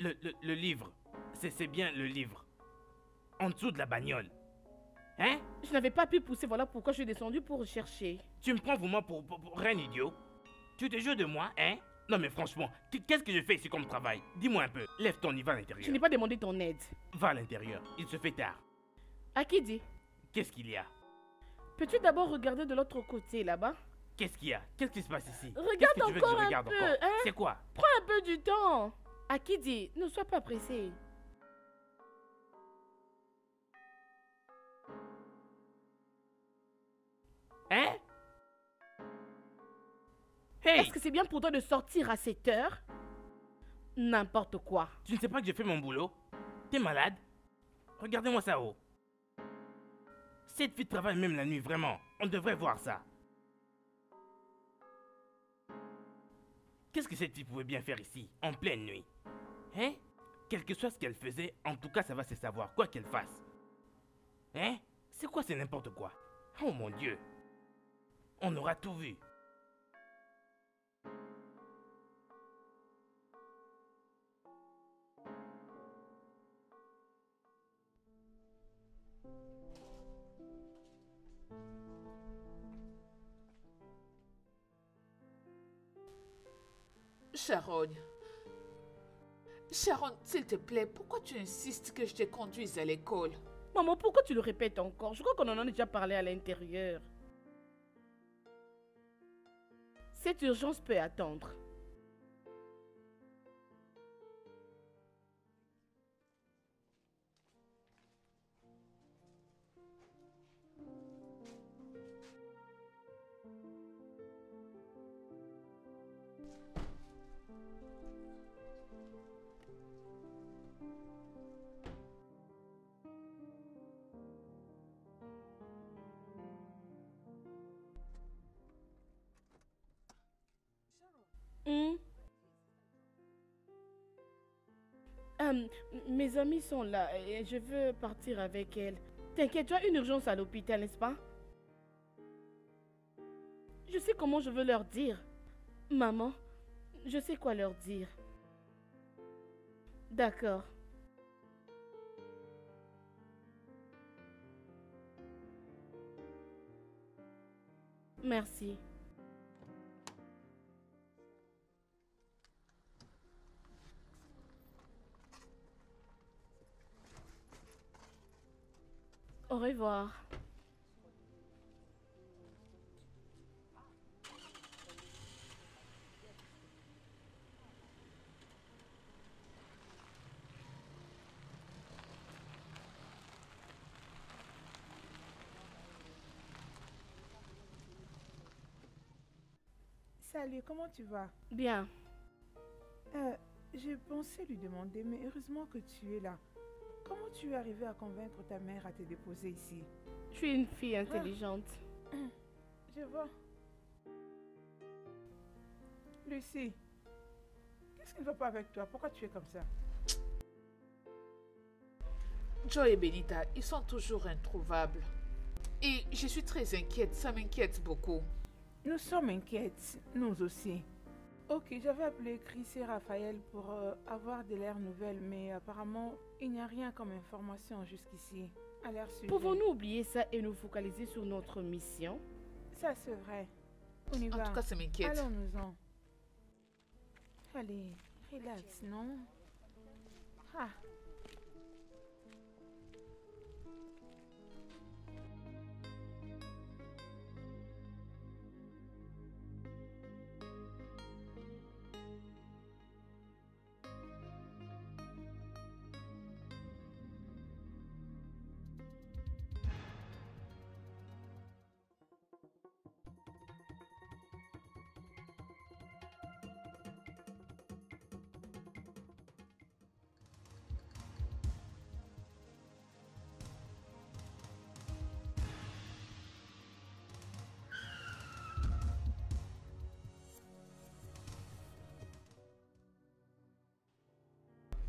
S4: Le livre. C'est bien le livre. En dessous de la bagnole. Hein?
S2: Je n'avais pas pu pousser, voilà pourquoi je suis descendu pour chercher.
S4: Tu me prends vraiment pour un idiot? Tu te joues de moi, hein? Non mais franchement, qu'est-ce que je fais ici comme travail? Dis-moi un peu. Lève-toi, on y va à l'intérieur.
S2: Je n'ai pas demandé ton aide.
S4: Va à l'intérieur, il se fait tard.
S2: À qui dit?
S4: Qu'est-ce qu'il y a?
S2: Peux-tu d'abord regarder de l'autre côté, là-bas?
S4: Qu'est-ce qu'il y a? Qu'est-ce qui se passe ici?
S2: Regarde
S4: Qu'est-ce que tu veux que
S2: encore
S4: je
S2: un
S4: regarde
S2: peu,
S4: encore?
S2: hein?
S4: C'est quoi?
S2: Prends un peu du temps. À qui dit? Ne sois pas pressé.
S4: Hein? Hey!
S2: Est-ce que c'est bien pour toi de sortir à cette heure? N'importe quoi.
S4: Tu ne sais pas que je fais mon boulot? T'es malade? Regardez-moi ça haut. Cette fille travaille même la nuit, vraiment. On devrait voir ça. Qu'est-ce que cette fille pouvait bien faire ici, en pleine nuit? Hein? Quel que soit ce qu'elle faisait, en tout cas ça va se savoir, quoi qu'elle fasse. Hein? C'est quoi, c'est n'importe quoi? Oh mon Dieu! On aura tout vu.
S1: Sharon. Sharon, s'il te plaît, pourquoi tu insistes que je te conduise à l'école?
S2: Maman, pourquoi tu le répètes encore? Je crois qu'on en a déjà parlé à l'intérieur. Cette urgence peut attendre. Mes amis sont là et je veux partir avec elles. T'inquiète, tu as une urgence à l'hôpital, n'est-ce pas? Je sais comment je veux leur dire. Maman, je sais quoi leur dire. D'accord. Merci. Au revoir.
S3: Salut, comment tu vas?
S2: Bien.
S3: J'ai pensé lui demander, mais heureusement que tu es là. Comment tu es arrivé à convaincre ta mère à te déposer ici?
S2: Je suis une fille intelligente.
S3: Je vois. Lucie, qu'est-ce qui ne va pas avec toi? Pourquoi tu es comme ça?
S1: Joy et Benita, ils sont toujours introuvables. Et je suis très inquiète, ça m'inquiète beaucoup.
S3: Nous sommes inquiètes, nous aussi. Ok, j'avais appelé Chris et Raphaël pour avoir de leurs nouvelles, mais apparemment, il n'y a rien comme information jusqu'ici à leur sujet.
S2: Pouvons-nous oublier ça et nous focaliser sur notre mission?
S3: Ça, c'est vrai. On y va.
S1: En tout cas, ça m'inquiète.
S3: Allons-nous-en. Allez, relax, non? Ah.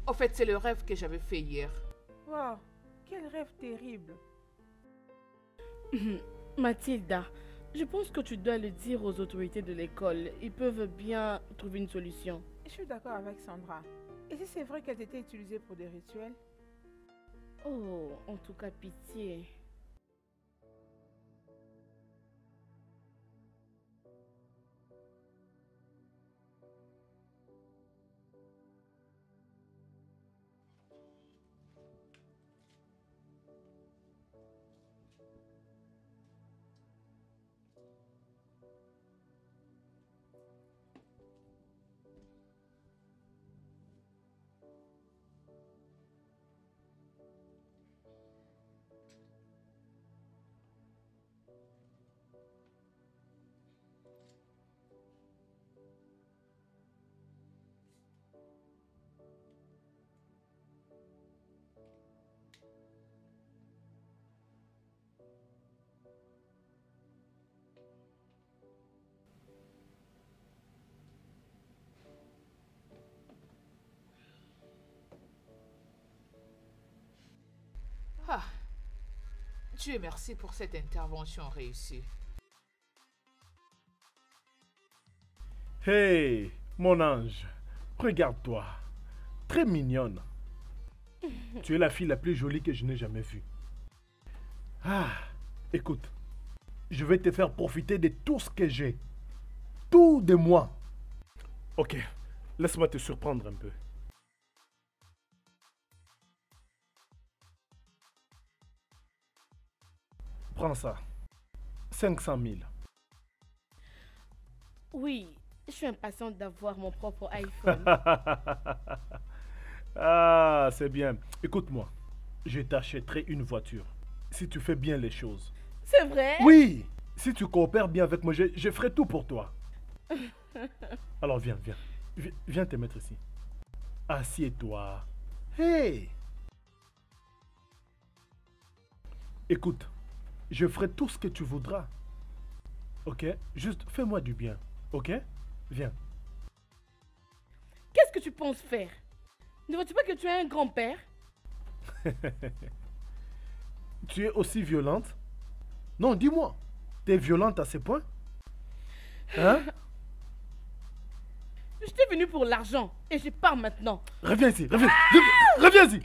S1: En fait, c'est le rêve que j'avais fait hier.
S3: Wow, quel rêves terribles.
S2: Mathilda, je pense que tu dois le dire aux autorités de l'école. Ils peuvent bien trouver une solution.
S3: Je suis d'accord avec Sandra. Et si c'est vrai qu'elles étaient utilisées pour des rituels?
S2: Oh, en tout cas, pitié.
S1: Ah, Dieu merci pour cette intervention réussie.
S6: Hey, mon ange, regarde-toi. Très mignonne. Tu es la fille la plus jolie que je n'ai jamais vue. Ah, écoute, je vais te faire profiter de tout ce que j'ai. Tout de moi. Ok, laisse-moi te surprendre un peu. Prends ça. 500 000.
S2: Oui, je suis impatiente d'avoir mon propre iPhone.
S6: Ah, c'est bien. Écoute-moi, je t'achèterai une voiture. Si tu fais bien les choses.
S2: C'est vrai?
S6: Oui, si tu coopères bien avec moi, je ferai tout pour toi. Alors viens, viens. Viens te mettre ici. Assieds-toi. Hey! Écoute, je ferai tout ce que tu voudras. Ok? Juste fais-moi du bien. Ok? Viens.
S2: Qu'est-ce que tu penses faire? Ne vois-tu pas que tu es un grand-père?
S6: Tu es aussi violente? Non, dis-moi. T'es violente à ce point? Hein?
S2: Je t'ai venu pour l'argent et je pars maintenant.
S6: Reviens ici, reviens. Reviens ici.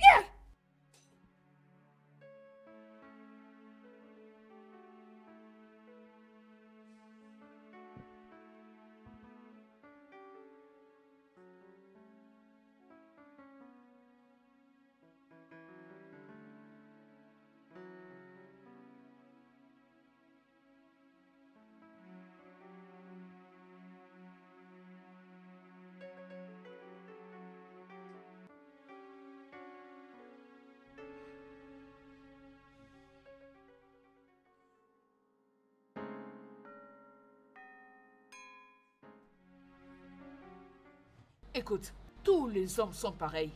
S1: Écoute, tous les hommes sont pareils.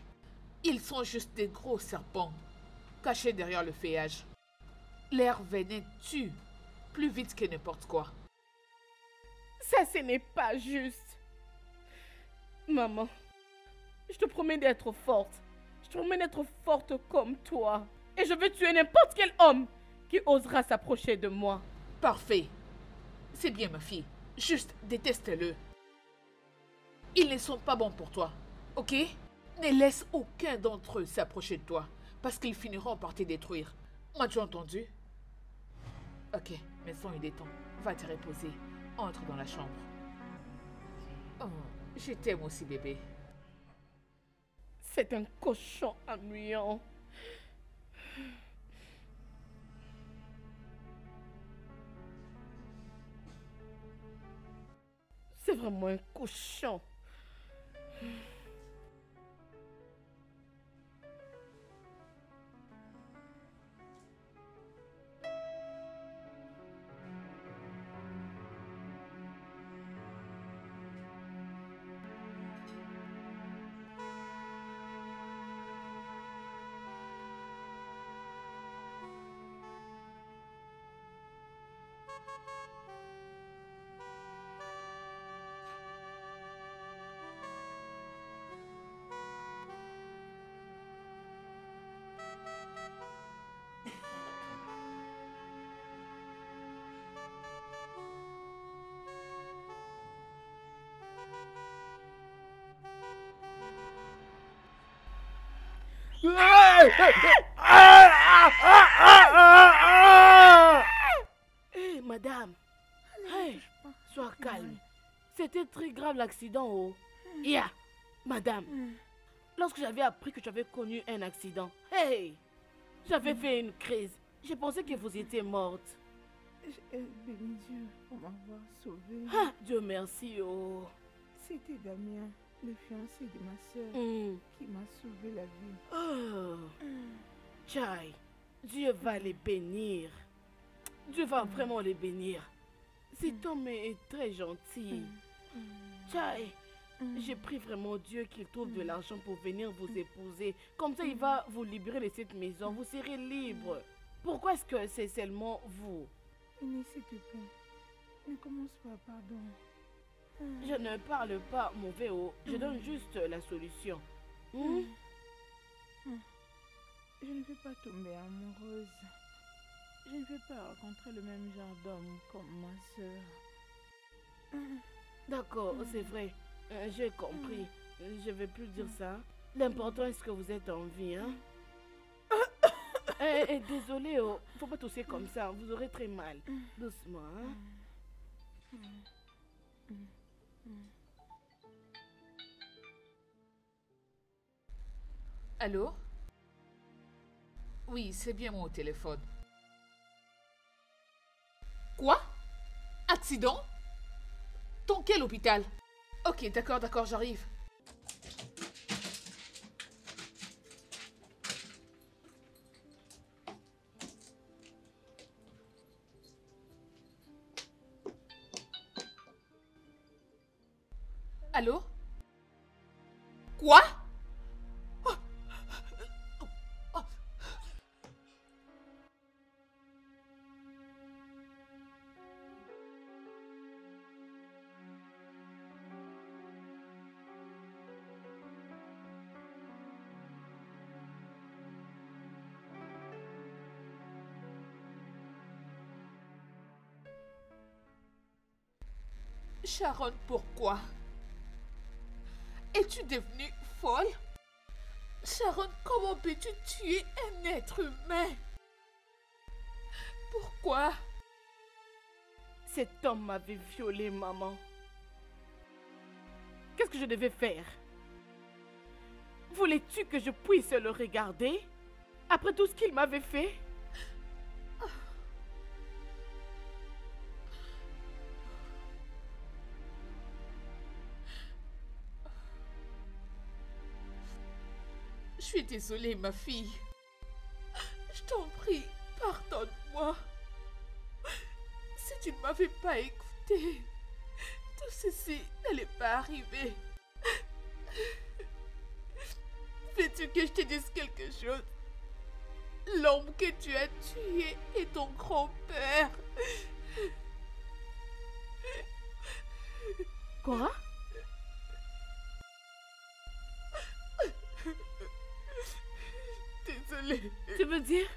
S1: Ils sont juste des gros serpents, cachés derrière le feuillage. L'air venin tue plus vite que n'importe quoi.
S2: Ça, ce n'est pas juste. Maman, je te promets d'être forte. Je te promets d'être forte comme toi. Et je veux tuer n'importe quel homme qui osera s'approcher de moi.
S1: Parfait. C'est bien, ma fille. Juste déteste-le. Ils ne sont pas bons pour toi, ok? Ne laisse aucun d'entre eux s'approcher de toi, parce qu'ils finiront par te détruire. M'as-tu entendu? Ok, maintenant il est temps. Va te reposer. Entre dans la chambre. Oh, je t'aime aussi, bébé.
S2: C'est un cochon ennuyant. C'est vraiment un cochon. Hé, madame. Hey, sois calme. C'était très grave l'accident, oh. Yeah, madame. Lorsque j'avais appris que tu avais connu un accident, hey, j'avais fait une crise. J'ai pensé que vous étiez morte.
S3: J'ai béni Dieu pour m'avoir sauvée.
S2: Ah, Dieu merci, oh.
S3: C'était Damien, le fiancé de ma soeur, qui m'a sauvé la vie.
S2: Oh. Chai, Dieu va les bénir. Dieu va vraiment les bénir. Cet homme est très gentil. Chai, j'ai pris vraiment Dieu qu'il trouve de l'argent pour venir vous épouser. Comme ça, il va vous libérer de cette maison. Vous serez libre. Pourquoi est-ce que c'est seulement vous?
S3: Aîné, s'il te plaît, ne commence pas, pardon.
S2: Je ne parle pas mauvais haut. Je donne juste la solution.
S3: Je ne veux pas tomber amoureuse. Je ne veux pas rencontrer le même genre d'homme comme ma soeur.
S2: D'accord, c'est vrai. J'ai compris. Je ne vais plus dire ça. L'important est que vous êtes en vie, hein? Désolé, oh. Faut pas tousser comme ça. Vous aurez très mal. Doucement, hein?
S1: Allô? Oui, c'est bien mon téléphone. Quoi? Accident? Dans quel hôpital? Ok, d'accord, j'arrive. Allô? Quoi? Sharon, pourquoi? Es-tu devenue folle? Sharon, comment peux-tu tuer un être humain? Pourquoi?
S2: Cet homme m'avait violée, maman. Qu'est-ce que je devais faire? Voulais-tu que je puisse le regarder? Après tout ce qu'il m'avait fait?
S1: Je suis désolée, ma fille. Je t'en prie, pardonne-moi. Si tu ne m'avais pas écouté, tout ceci n'allait pas arriver. Veux-tu que je te dise quelque chose? L'homme que tu as tué est ton grand-père.
S2: Quoi?
S1: Désolée.
S2: Tu veux dire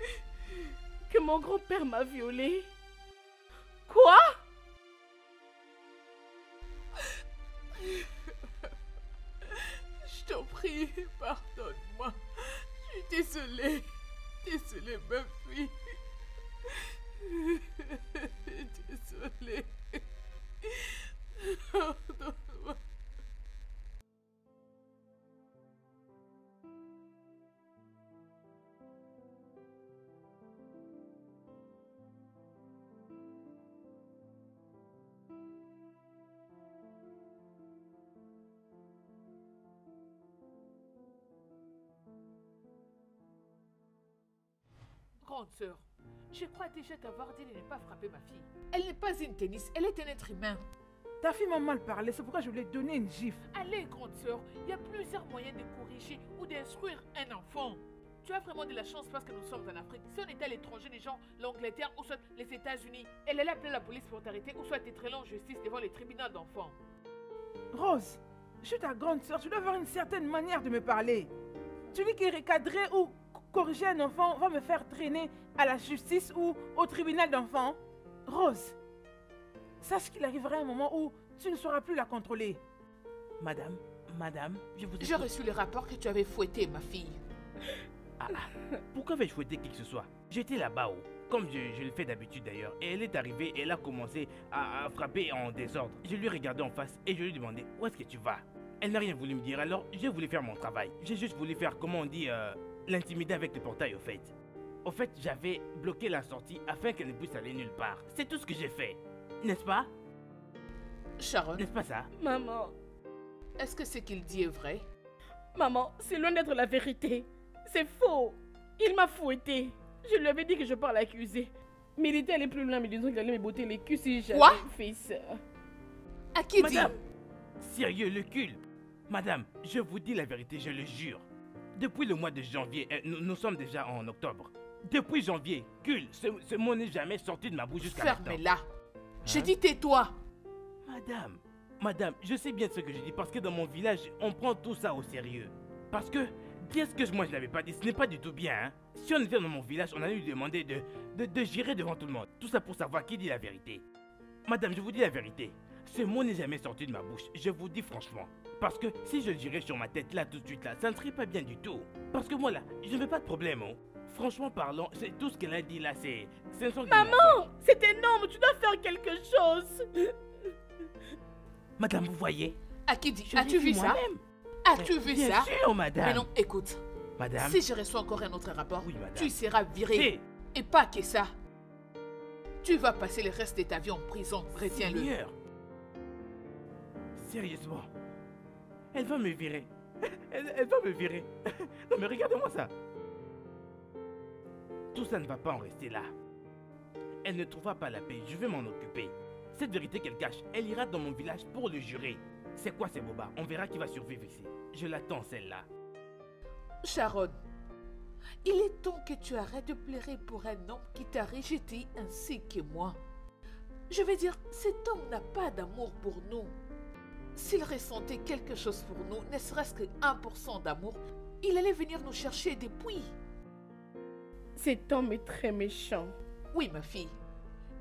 S2: que mon grand-père m'a violée? Quoi?
S1: Je t'en prie, pardonne-moi. Je suis désolée. Désolée, ma fille. Désolée. Pardonne-moi. Grande sœur, je crois déjà t'avoir dit de ne pas frapper ma fille. Elle n'est pas une tennis, elle est un être humain.
S3: Ta fille m'a mal parlé, c'est pourquoi je lui ai donné une gifle.
S1: Allez, grande sœur, il y a plusieurs moyens de corriger ou d'instruire un enfant. Tu as vraiment de la chance parce que nous sommes en Afrique. Si on était à l'étranger, les gens, l'Angleterre ou soit les États-Unis, elle allait appeler la police pour t'arrêter ou soit t'être en justice devant les tribunaux d'enfants.
S3: Rose, je suis ta grande soeur, tu dois avoir une certaine manière de me parler. Tu dis que recadrer ou corriger un enfant va me faire traîner à la justice ou au tribunal d'enfants. Rose, sache qu'il arrivera un moment où tu ne sauras plus la contrôler.
S4: Madame, je vous
S1: J'ai reçu le rapport que tu avais fouetté, ma fille.
S4: Pourquoi vais-je fouetter qui que ce soit? J'étais là-bas, comme je le fais d'habitude d'ailleurs. Et elle est arrivée et elle a commencé à frapper en désordre. Je lui ai regardé en face et je lui ai demandé où est-ce que tu vas. Elle n'a rien voulu me dire, alors j'ai voulu faire mon travail. J'ai juste voulu faire, comment on dit, l'intimider avec le portail au fait. Au fait, j'avais bloqué la sortie afin qu'elle ne puisse aller nulle part. C'est tout ce que j'ai fait. N'est-ce pas?
S1: Sharon,
S4: N'est-ce pas ça?
S2: Maman,
S1: est-ce que ce qu'il dit est vrai?
S2: maman, c'est loin d'être la vérité. C'est faux. Il m'a fouetté. Je lui avais dit que je parle l'accusé. Mais il était allé plus loin, me disant qu'il allait me botter les culs si j'avais
S1: Quoi?
S2: fait ça.
S1: À qui
S4: Madame,
S1: dit?
S4: sérieux, le cul. Madame, je vous dis la vérité, je le jure. Depuis le mois de janvier, nous sommes déjà en octobre. Depuis janvier, cul, ce mot n'est jamais sorti de ma bouche jusqu'à maintenant.
S1: Fermez-la. J'ai dit tais-toi.
S4: Madame, je sais bien ce que je dis parce que dans mon village, on prend tout ça au sérieux. Parce que, dire ce que moi je n'avais pas dit, ce n'est pas du tout bien. Hein? Si on était dans mon village, on allait lui demander de gérer devant tout le monde. Tout ça pour savoir qui dit la vérité. Madame, je vous dis la vérité. Ce mot n'est jamais sorti de ma bouche, je vous dis franchement. Parce que si je le dirais sur ma tête là, tout de suite là, ça ne serait pas bien du tout. Parce que moi là, je ne veux pas de problème. Franchement parlant, c'est tout ce qu'elle a dit là, c'est...
S2: Maman, c'est énorme, tu dois faire quelque chose.
S4: Madame, vous voyez?
S1: À qui dit?
S4: Je
S1: As-tu
S4: l'ai
S1: vu
S4: dit
S1: ça?
S4: moi-même.
S1: As-tu vu
S4: Bien
S1: ça?
S4: sûr, madame.
S1: Mais non, écoute.
S4: Madame.
S1: Si je reçois encore un autre rapport,
S4: Oui, madame.
S1: tu seras viré. Et pas que ça. Tu vas passer le reste de ta vie en prison. Retiens-le.
S4: Seigneur. Sérieusement. Elle va me virer. Elle va me virer. Non mais regardez-moi ça. Tout ça ne va pas en rester là. Elle ne trouvera pas la paix. Je vais m'en occuper. Cette vérité qu'elle cache, elle ira dans mon village pour le jurer. C'est quoi ces bobards? On verra qui va survivre ici. Je l'attends celle-là.
S1: Sharon, il est temps que tu arrêtes de pleurer pour un homme qui t'a rejeté ainsi que moi. Je veux dire, cet homme n'a pas d'amour pour nous. S'il ressentait quelque chose pour nous, ne serait-ce que 1% d'amour, il allait venir nous chercher depuis.
S2: Cet homme est très méchant.
S1: Oui, ma fille,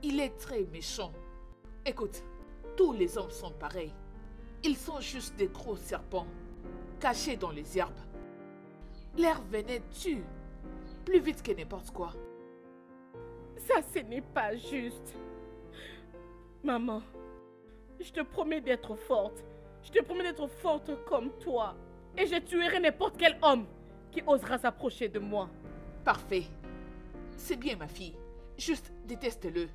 S1: il est très méchant. Écoute, tous les hommes sont pareils. Ils sont juste des gros serpents, cachés dans les herbes. L'air venin tue, plus vite que n'importe quoi.
S2: Ça, ce n'est pas juste. Maman, je te promets d'être forte. Je te promets d'être forte comme toi. Et je tuerai n'importe quel homme qui osera s'approcher de moi.
S1: Parfait. C'est bien, ma fille. Juste déteste-le.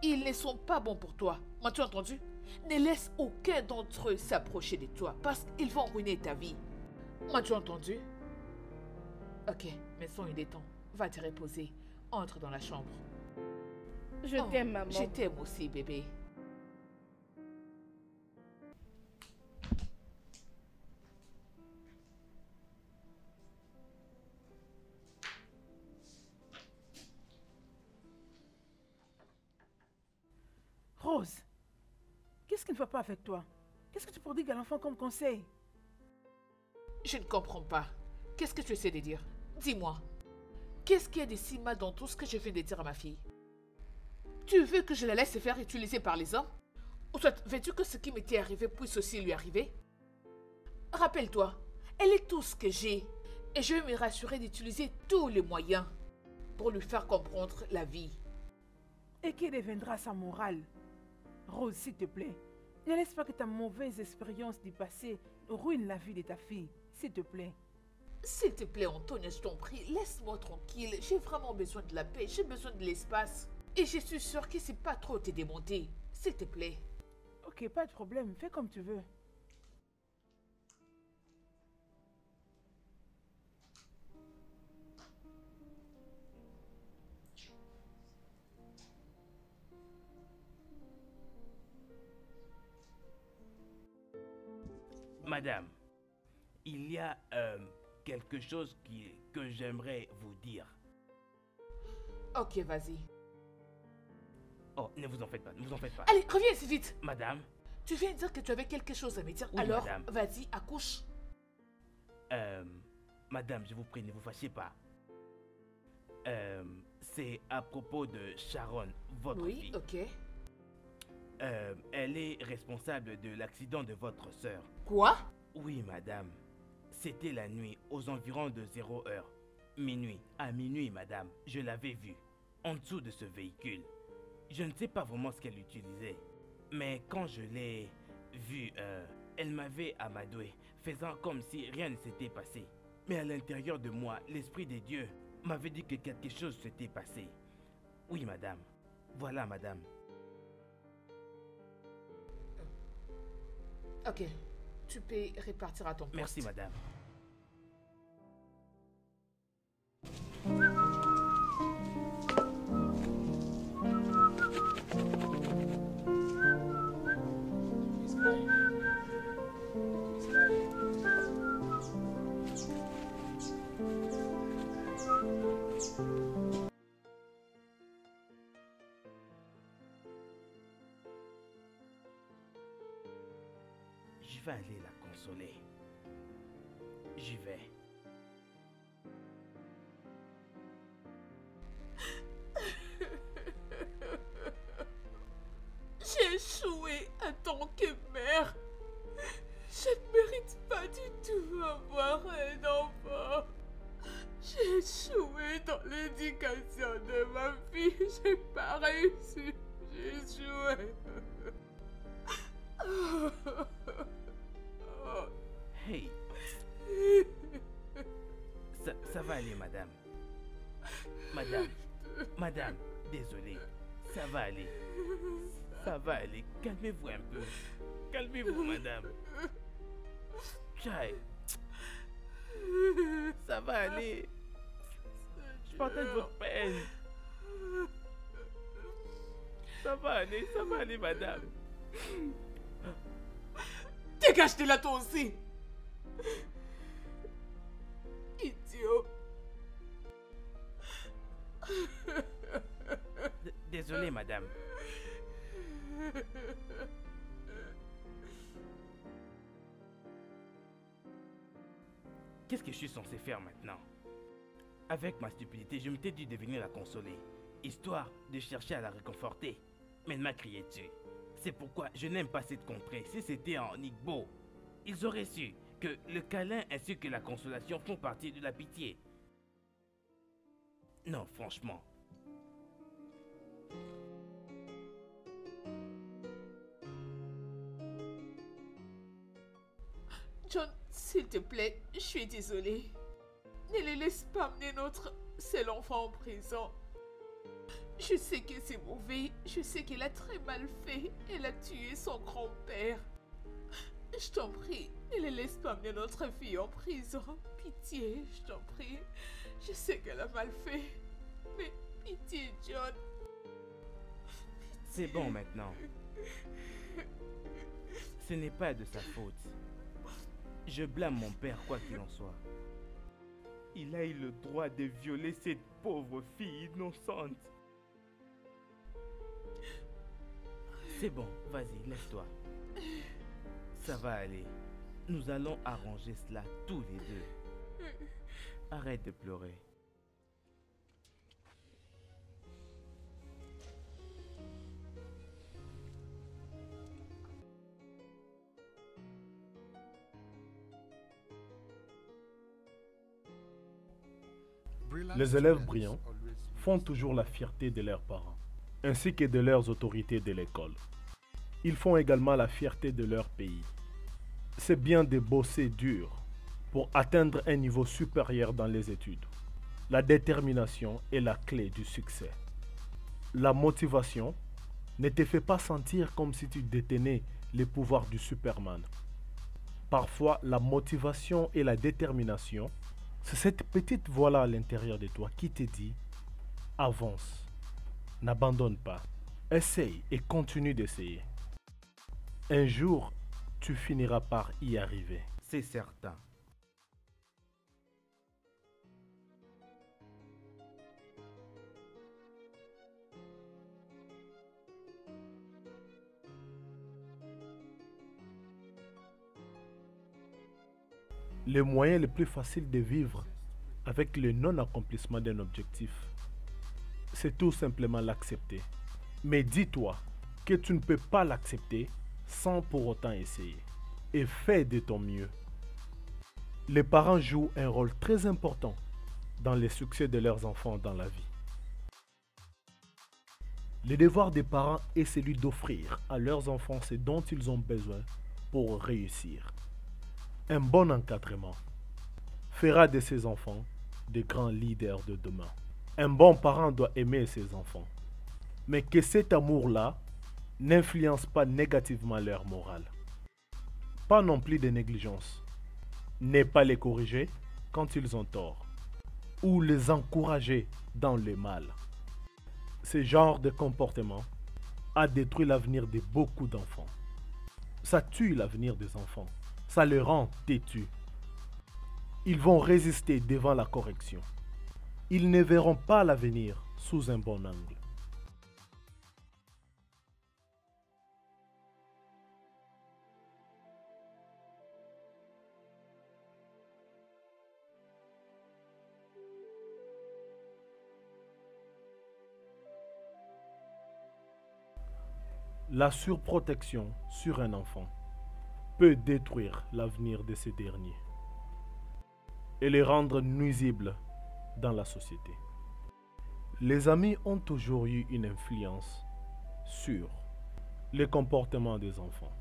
S1: Ils ne sont pas bons pour toi. M'as-tu entendu? Ne laisse aucun d'entre eux s'approcher de toi parce qu'ils vont ruiner ta vie. M'as-tu entendu? Ok, maintenant il est temps. Va te reposer. Entre dans la chambre.
S2: Je
S1: Oh,
S2: t'aime, maman.
S1: Je t'aime aussi, bébé.
S3: Rose, qu'est-ce qui ne va pas avec toi? Qu'est-ce que tu prodigues à l'enfant comme conseil?
S1: Je ne comprends pas. Qu'est-ce que tu essaies de dire? Dis-moi. Qu'est-ce qu'il y a de si mal dans tout ce que je viens de dire à ma fille? Tu veux que je la laisse se faire utiliser par les hommes? Ou soit veux-tu que ce qui m'était arrivé puisse aussi lui arriver? Rappelle-toi, elle est tout ce que j'ai. Et je vais me rassurer d'utiliser tous les moyens pour lui faire comprendre la vie.
S3: Et qui deviendra sa morale? Rose, s'il te plaît, ne laisse pas que ta mauvaise expérience du passé ruine la vie de ta fille. S'il te plaît.
S1: S'il te plaît, Antoine, je t'en prie, laisse-moi tranquille. J'ai vraiment besoin de la paix, j'ai besoin de l'espace. Et je suis sûre que c'est pas trop te démonter. S'il te plaît.
S3: Ok, pas de problème. Fais comme tu veux.
S4: Madame, il y a quelque chose que j'aimerais vous dire.
S1: Ok, vas-y.
S4: Oh, ne vous en faites pas, ne vous en faites pas.
S1: Allez, reviens ici vite.
S4: Madame,
S1: Tu viens de dire que tu avais quelque chose à me dire.
S4: Oui,
S1: Alors,
S4: madame.
S1: vas-y, accouche.
S4: madame, je vous prie, ne vous fâchez pas. C'est à propos de Sharon, votre
S1: Oui,
S4: fille.
S1: ok.
S4: Elle est responsable de l'accident de votre sœur.
S1: Quoi?
S4: Oui, madame. C'était la nuit, aux environs de 0 heure. Minuit, à minuit, madame, je l'avais vue, en dessous de ce véhicule. Je ne sais pas vraiment ce qu'elle utilisait, mais quand je l'ai vue, elle m'avait amadoué, faisant comme si rien ne s'était passé. Mais à l'intérieur de moi, l'Esprit de Dieu m'avait dit que quelque chose s'était passé. Oui, madame. Voilà, madame.
S1: Ok, tu peux repartir à ton poste.
S4: Merci, madame. Je vais aller la consoler. J'y vais.
S1: J'ai échoué en tant que mère. Je ne mérite pas du tout avoir un enfant. J'ai échoué dans l'éducation de ma fille. J'ai pas réussi. J'ai échoué.
S4: Hey. Ça va aller, madame. Madame, désolé. Ça va aller. Ça va aller. Calmez-vous un peu. Calmez-vous, madame. Chai. Ça va aller. Je partage votre peine. Ça va aller, madame.
S1: Dégage de là, toi aussi. Idiot.
S4: Désolé, madame. Qu'est-ce que je suis censé faire maintenant? Avec ma stupidité, je m'étais dit de venir la consoler, histoire de chercher à la réconforter. Mais elle m'a crié dessus. C'est pourquoi je n'aime pas cette contrée. Si c'était en Igbo, ils auraient su que le câlin ainsi que la consolation font partie de la pitié. Non, franchement.
S1: John, s'il te plaît, je suis désolée. Ne les laisse pas amener notre seul enfant en prison. Je sais que c'est mauvais, je sais qu'elle a très mal fait. Elle a tué son grand-père. Je t'en prie, ne les laisse pas amener notre fille en prison. Pitié, je t'en prie. Je sais qu'elle a mal fait. Mais pitié, John.
S4: C'est bon maintenant. Ce n'est pas de sa faute. Je blâme mon père, quoi qu'il en soit. Il a eu le droit de violer cette pauvre fille innocente. C'est bon, vas-y, laisse-toi. Ça va aller. Nous allons arranger cela tous les deux. Arrête de pleurer.
S6: Les élèves brillants font toujours la fierté de leurs parents, ainsi que de leurs autorités de l'école. Ils font également la fierté de leur pays. C'est bien de bosser dur pour atteindre un niveau supérieur dans les études. La détermination est la clé du succès. La motivation ne te fait pas sentir comme si tu détenais les pouvoirs du Superman. Parfois, la motivation et la détermination, c'est cette petite voix-là à l'intérieur de toi qui te dit « Avance, n'abandonne pas, essaye et continue d'essayer. Un jour, tu finiras par y arriver. »
S4: C'est certain.
S6: Le moyen le plus facile de vivre avec le non-accomplissement d'un objectif, c'est tout simplement l'accepter. Mais dis-toi que tu ne peux pas l'accepter sans pour autant essayer. Et fais de ton mieux. Les parents jouent un rôle très important dans les succès de leurs enfants dans la vie. Le devoir des parents est celui d'offrir à leurs enfants ce dont ils ont besoin pour réussir. Un bon encadrement fera de ses enfants de grands leaders de demain. Un bon parent doit aimer ses enfants, mais que cet amour-là n'influence pas négativement leur morale. Pas non plus de négligence. Ne pas les corriger quand ils ont tort, ou les encourager dans le mal. Ce genre de comportement a détruit l'avenir de beaucoup d'enfants. Ça tue l'avenir des enfants. Ça les rend têtus. Ils vont résister devant la correction. Ils ne verront pas l'avenir sous un bon angle. La surprotection sur un enfant peut détruire l'avenir de ce dernier et les rendre nuisibles dans la société. Les amis ont toujours eu une influence sur le comportement des enfants.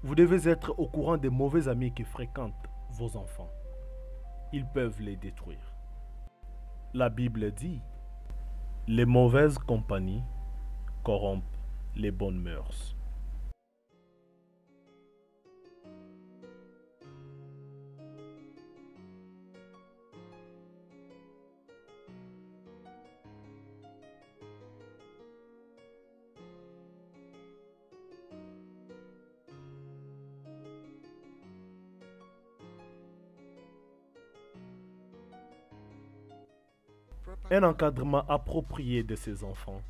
S6: Vous devez être au courant des mauvais amis qui fréquentent vos enfants. Ils peuvent les détruire. La Bible dit, les mauvaises compagnies corrompent les bonnes mœurs. Un encadrement approprié de ces enfants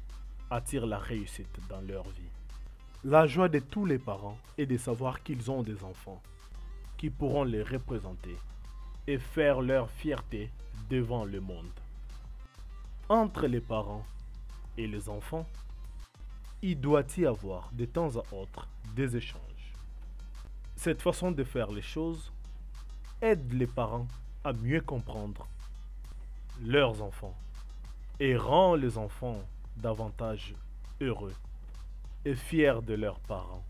S6: attire la réussite dans leur vie. La joie de tous les parents est de savoir qu'ils ont des enfants qui pourront les représenter et faire leur fierté devant le monde. Entre les parents et les enfants, il doit y avoir de temps à autre des échanges. Cette façon de faire les choses aide les parents à mieux comprendre leurs enfants et rend les enfants davantage heureux et fiers de leurs parents.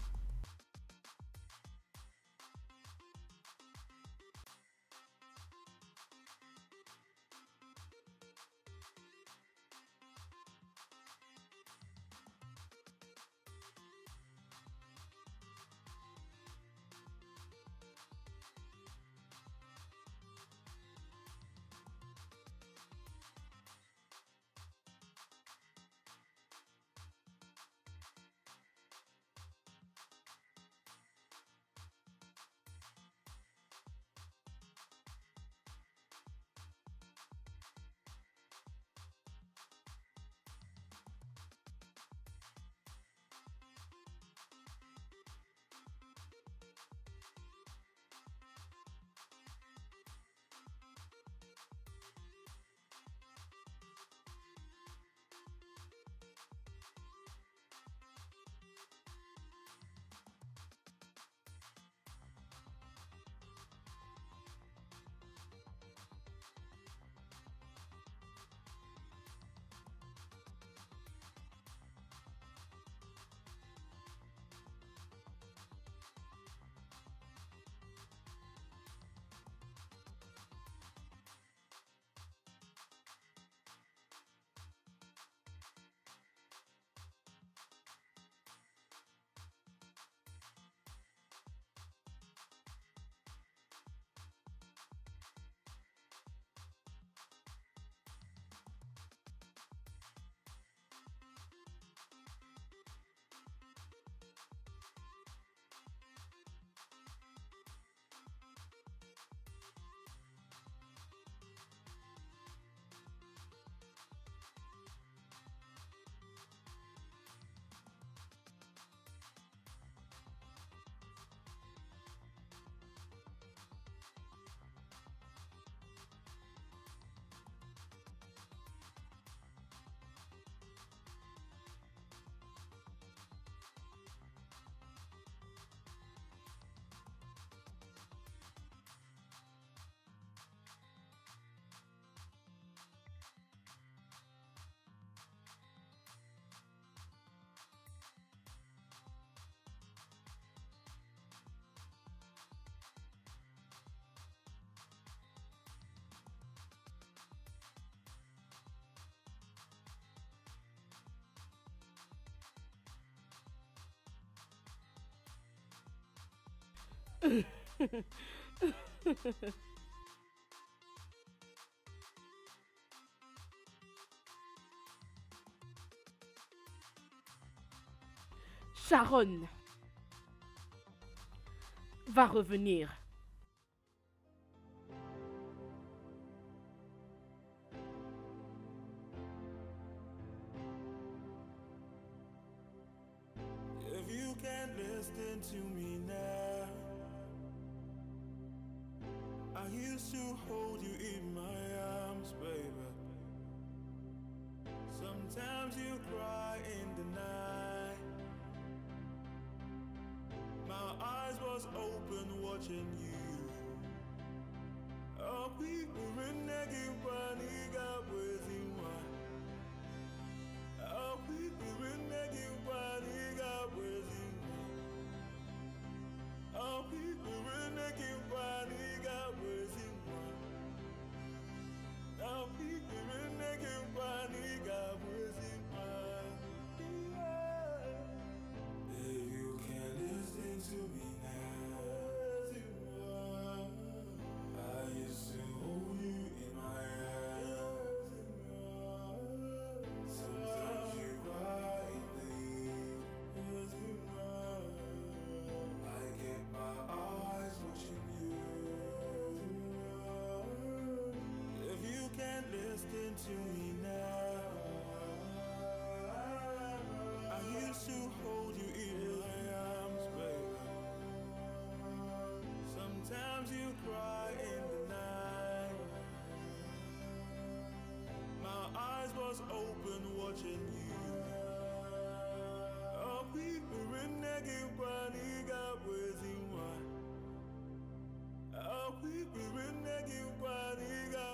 S2: Sharon va revenir.
S7: If you can't listen to me now, I used to hold you in my arms, baby. Sometimes you cry in the night. My eyes was open watching you. Oh, people reneging paniga waiting one. Oh, people reneging paniga waiting one. Oh, people reneging paniga waiting one. Oh, people reneging paniga waiting one. If you can listen to me now, I used to hold you in my arms. Sometimes you cry in the evening. I get my eyes watching you. If you can't listen to me now, I used to hold you in my arms, baby. Sometimes you cry in the night. My eyes was open watching you. Oh, people reneging paniga waiting one. Oh, people reneging paniga.